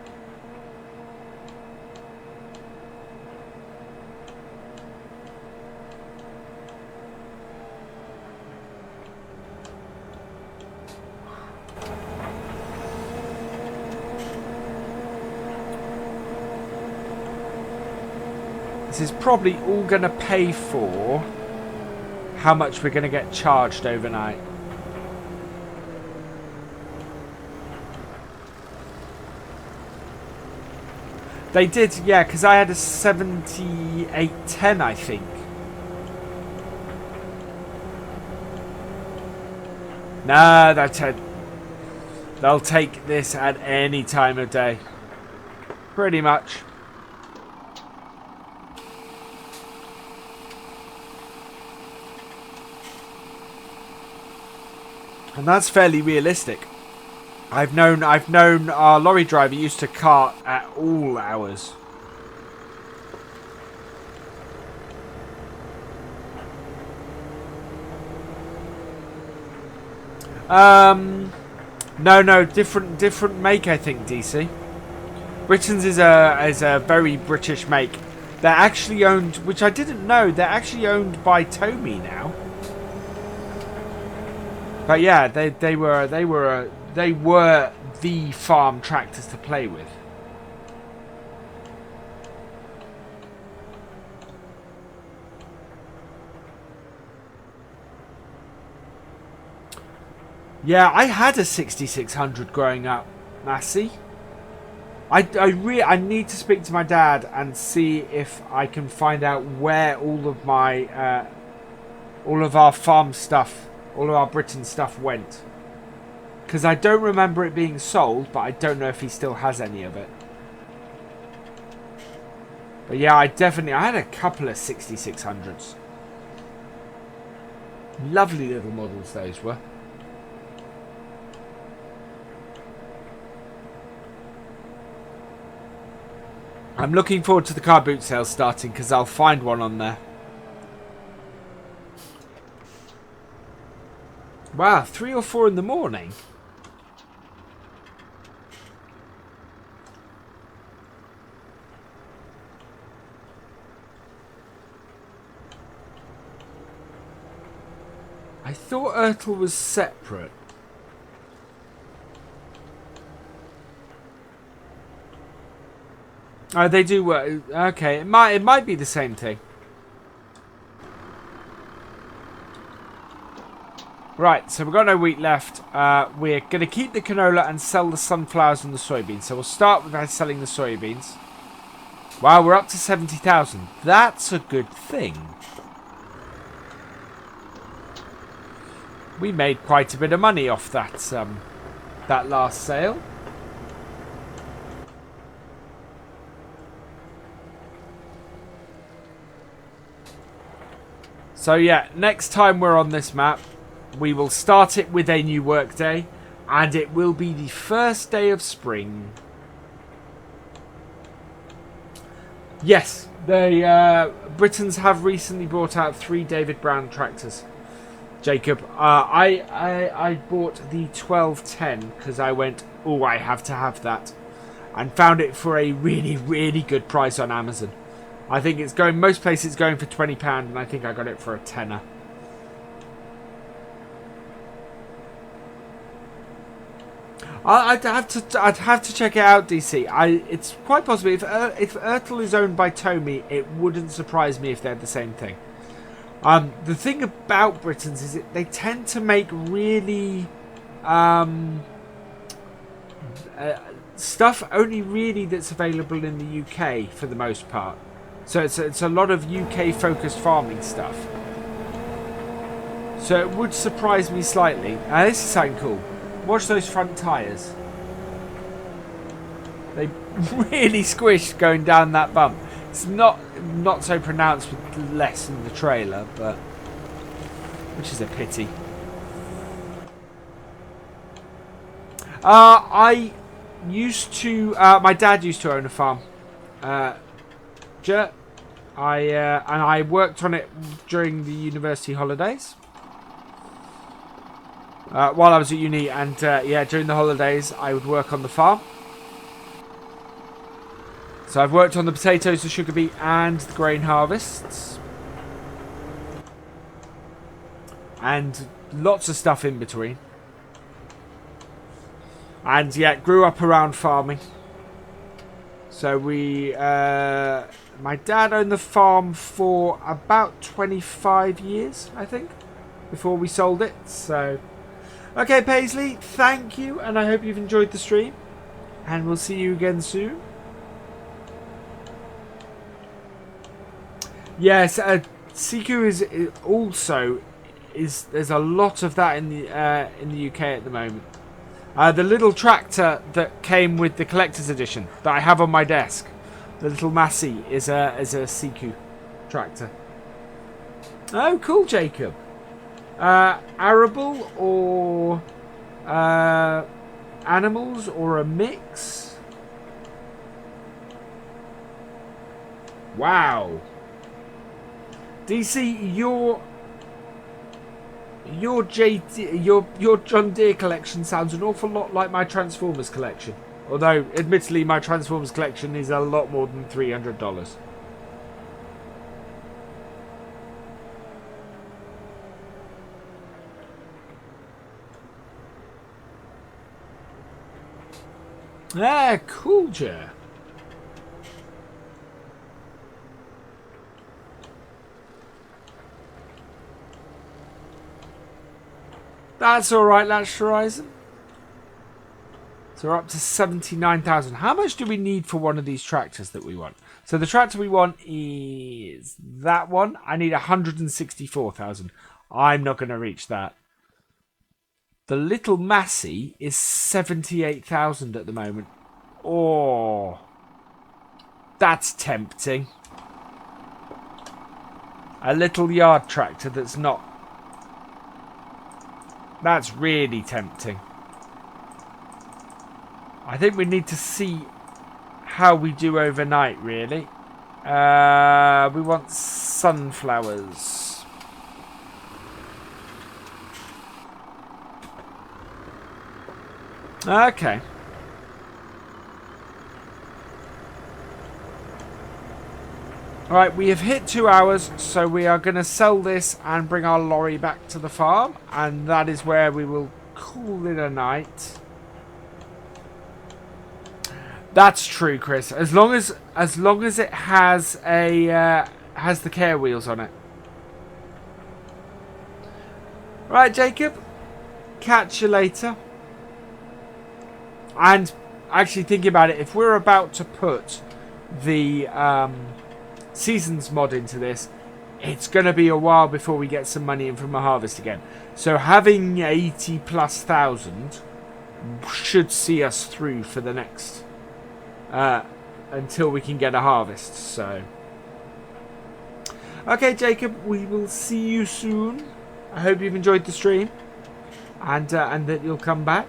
This is probably all going to pay for how much we're going to get charged overnight. They did, yeah, because I had a 7810, I think. No, they'll take this at any time of day. Pretty much. And that's fairly realistic. I've known our lorry driver used to cart at all hours. No, different make, I think, DC. Britain's is a very British make. They're actually owned, which I didn't know, they're actually owned by Tomy now. But yeah, they were the farm tractors to play with. Yeah, I had a 6600 growing up, Massey. I need to speak to my dad and see if I can find out where all of our farm stuff, all of our Britain stuff went. Because I don't remember it being sold, but I don't know if he still has any of it. But yeah, I had a couple of 6600s. Lovely little models those were. I'm looking forward to the car boot sale starting because I'll find one on there. Wow, 3 or 4 in the morning. I thought Ertl was separate. Oh, they do work. Okay, it might be the same thing. Right, so we've got no wheat left. We're going to keep the canola and sell the sunflowers and the soybeans. So we'll start by selling the soybeans. Wow, we're up to 70,000. That's a good thing. We made quite a bit of money off that that last sale. So yeah, next time we're on this map, we will start it with a new workday, and it will be the first day of spring. Yes, the Britons have recently brought out 3 David Brown tractors. Jacob, I bought the 1210 because I went, oh, I have to have that, and found it for a really, really good price on Amazon. I think it's going, most places it's going for £20, and I think I got it for a tenner. I'd have to check it out, DC. It's quite possible if Ertl is owned by Tomy, it wouldn't surprise me if they're the same thing. The thing about Britons is they tend to make really stuff only really that's available in the UK for the most part. So it's a lot of UK focused farming stuff. So it would surprise me slightly. This is something cool. Watch those front tyres. They really squish going down that bump. It's not so pronounced with less in the trailer, but which is a pity. I used to. My dad used to own a farm. And I worked on it during the university holidays. While I was at uni, and yeah, during the holidays, I would work on the farm. So I've worked on the potatoes, the sugar beet, and the grain harvests. And lots of stuff in between. And yeah, grew up around farming. So my dad owned the farm for about 25 years, I think, before we sold it. So, okay, Paisley, thank you, and I hope you've enjoyed the stream. And we'll see you again soon. Yes, Siku is also there's a lot of that in the UK at the moment. The little tractor that came with the collector's edition that I have on my desk, the little Massey, is a Siku tractor. Oh, cool, Jacob. Arable or animals or a mix? Wow. DC, your John Deere collection sounds an awful lot like my Transformers collection. Although, admittedly, my Transformers collection is a lot more than $300. Ah, cool, Jer. That's alright, Latch Horizon. So we're up to 79,000. How much do we need for one of these tractors that we want? So the tractor we want is that one. I need 164,000. I'm not going to reach that. The little Massey is 78,000 at the moment. Oh, that's tempting. A little yard tractor that's not That's really tempting. I think we need to see how we do overnight, really. We want sunflowers. Okay. Alright, we have hit 2 hours, so we are going to sell this and bring our lorry back to the farm. And that is where we will call it a night. That's true, Chris. As long as it has has the care wheels on it. Right, Jacob. Catch you later. And actually thinking about it, if we're about to put the seasons mod into this, it's going to be a while before we get some money in from a harvest again. So having 80,000+ should see us through for the next until we can get a harvest. So okay, Jacob, we will see you soon. I hope you've enjoyed the stream and that you'll come back.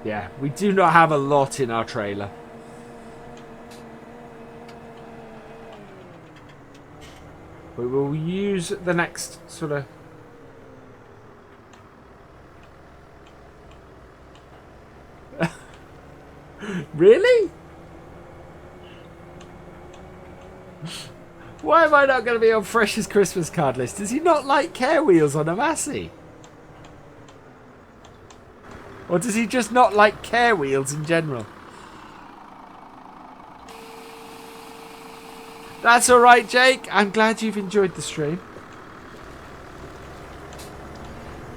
Yeah, we do not have a lot in our trailer. We will use the next sort of... Really? Why am I not going to be on Fresh's Christmas card list? Does he not like care wheels on a Massey? Or does he just not like care wheels in general? That's alright, Jake. I'm glad you've enjoyed the stream.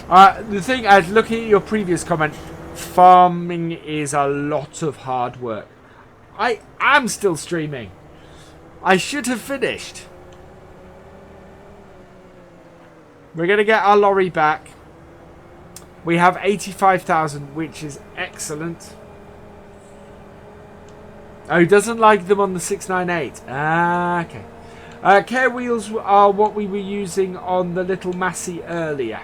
The thing, looking at your previous comment, farming is a lot of hard work. I am still streaming. I should have finished. We're going to get our lorry back. We have 85,000, which is excellent. Oh, he doesn't like them on the 698. Ah, okay. Care wheels are what we were using on the little Massey earlier,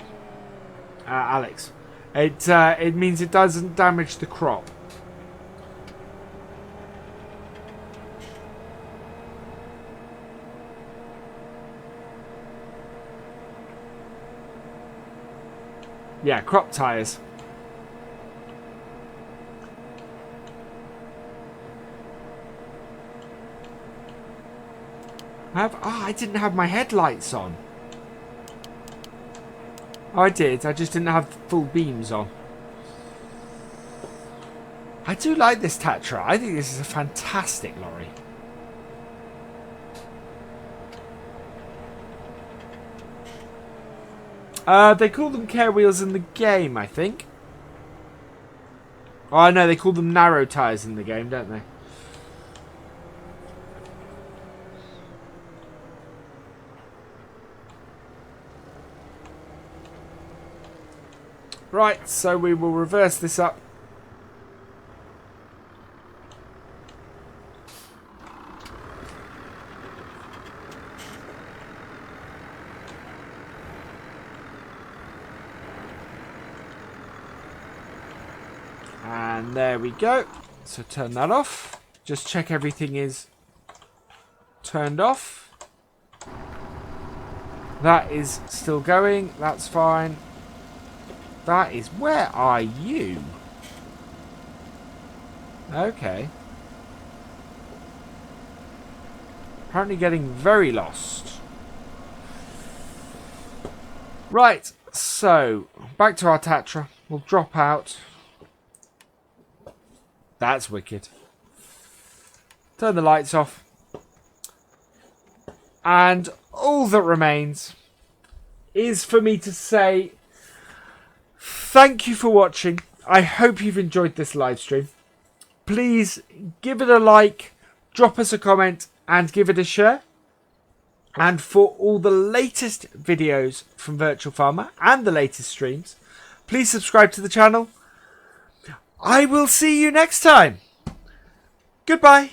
Alex. It means it doesn't damage the crop. Yeah, crop tires. I didn't have my headlights on. Oh, I did. I just didn't have full beams on. I do like this Tatra. I think this is a fantastic lorry. They call them care wheels in the game, I think. Oh, no, they call them narrow tires in the game, don't they? Right, so we will reverse this up. And there we go. So turn that off. Just check everything is turned off. That is still going. That's fine. That is... Where are you? Okay. Apparently getting very lost. Right. So, back to our Tatra. We'll drop out. That's wicked. Turn the lights off. And all that remains is for me to say thank you for watching. I hope you've enjoyed this live stream. Please give it a like, drop us a comment, and give it a share. And for all the latest videos from Virtual Farmer and the latest streams, please subscribe to the channel I will see you next time. Goodbye.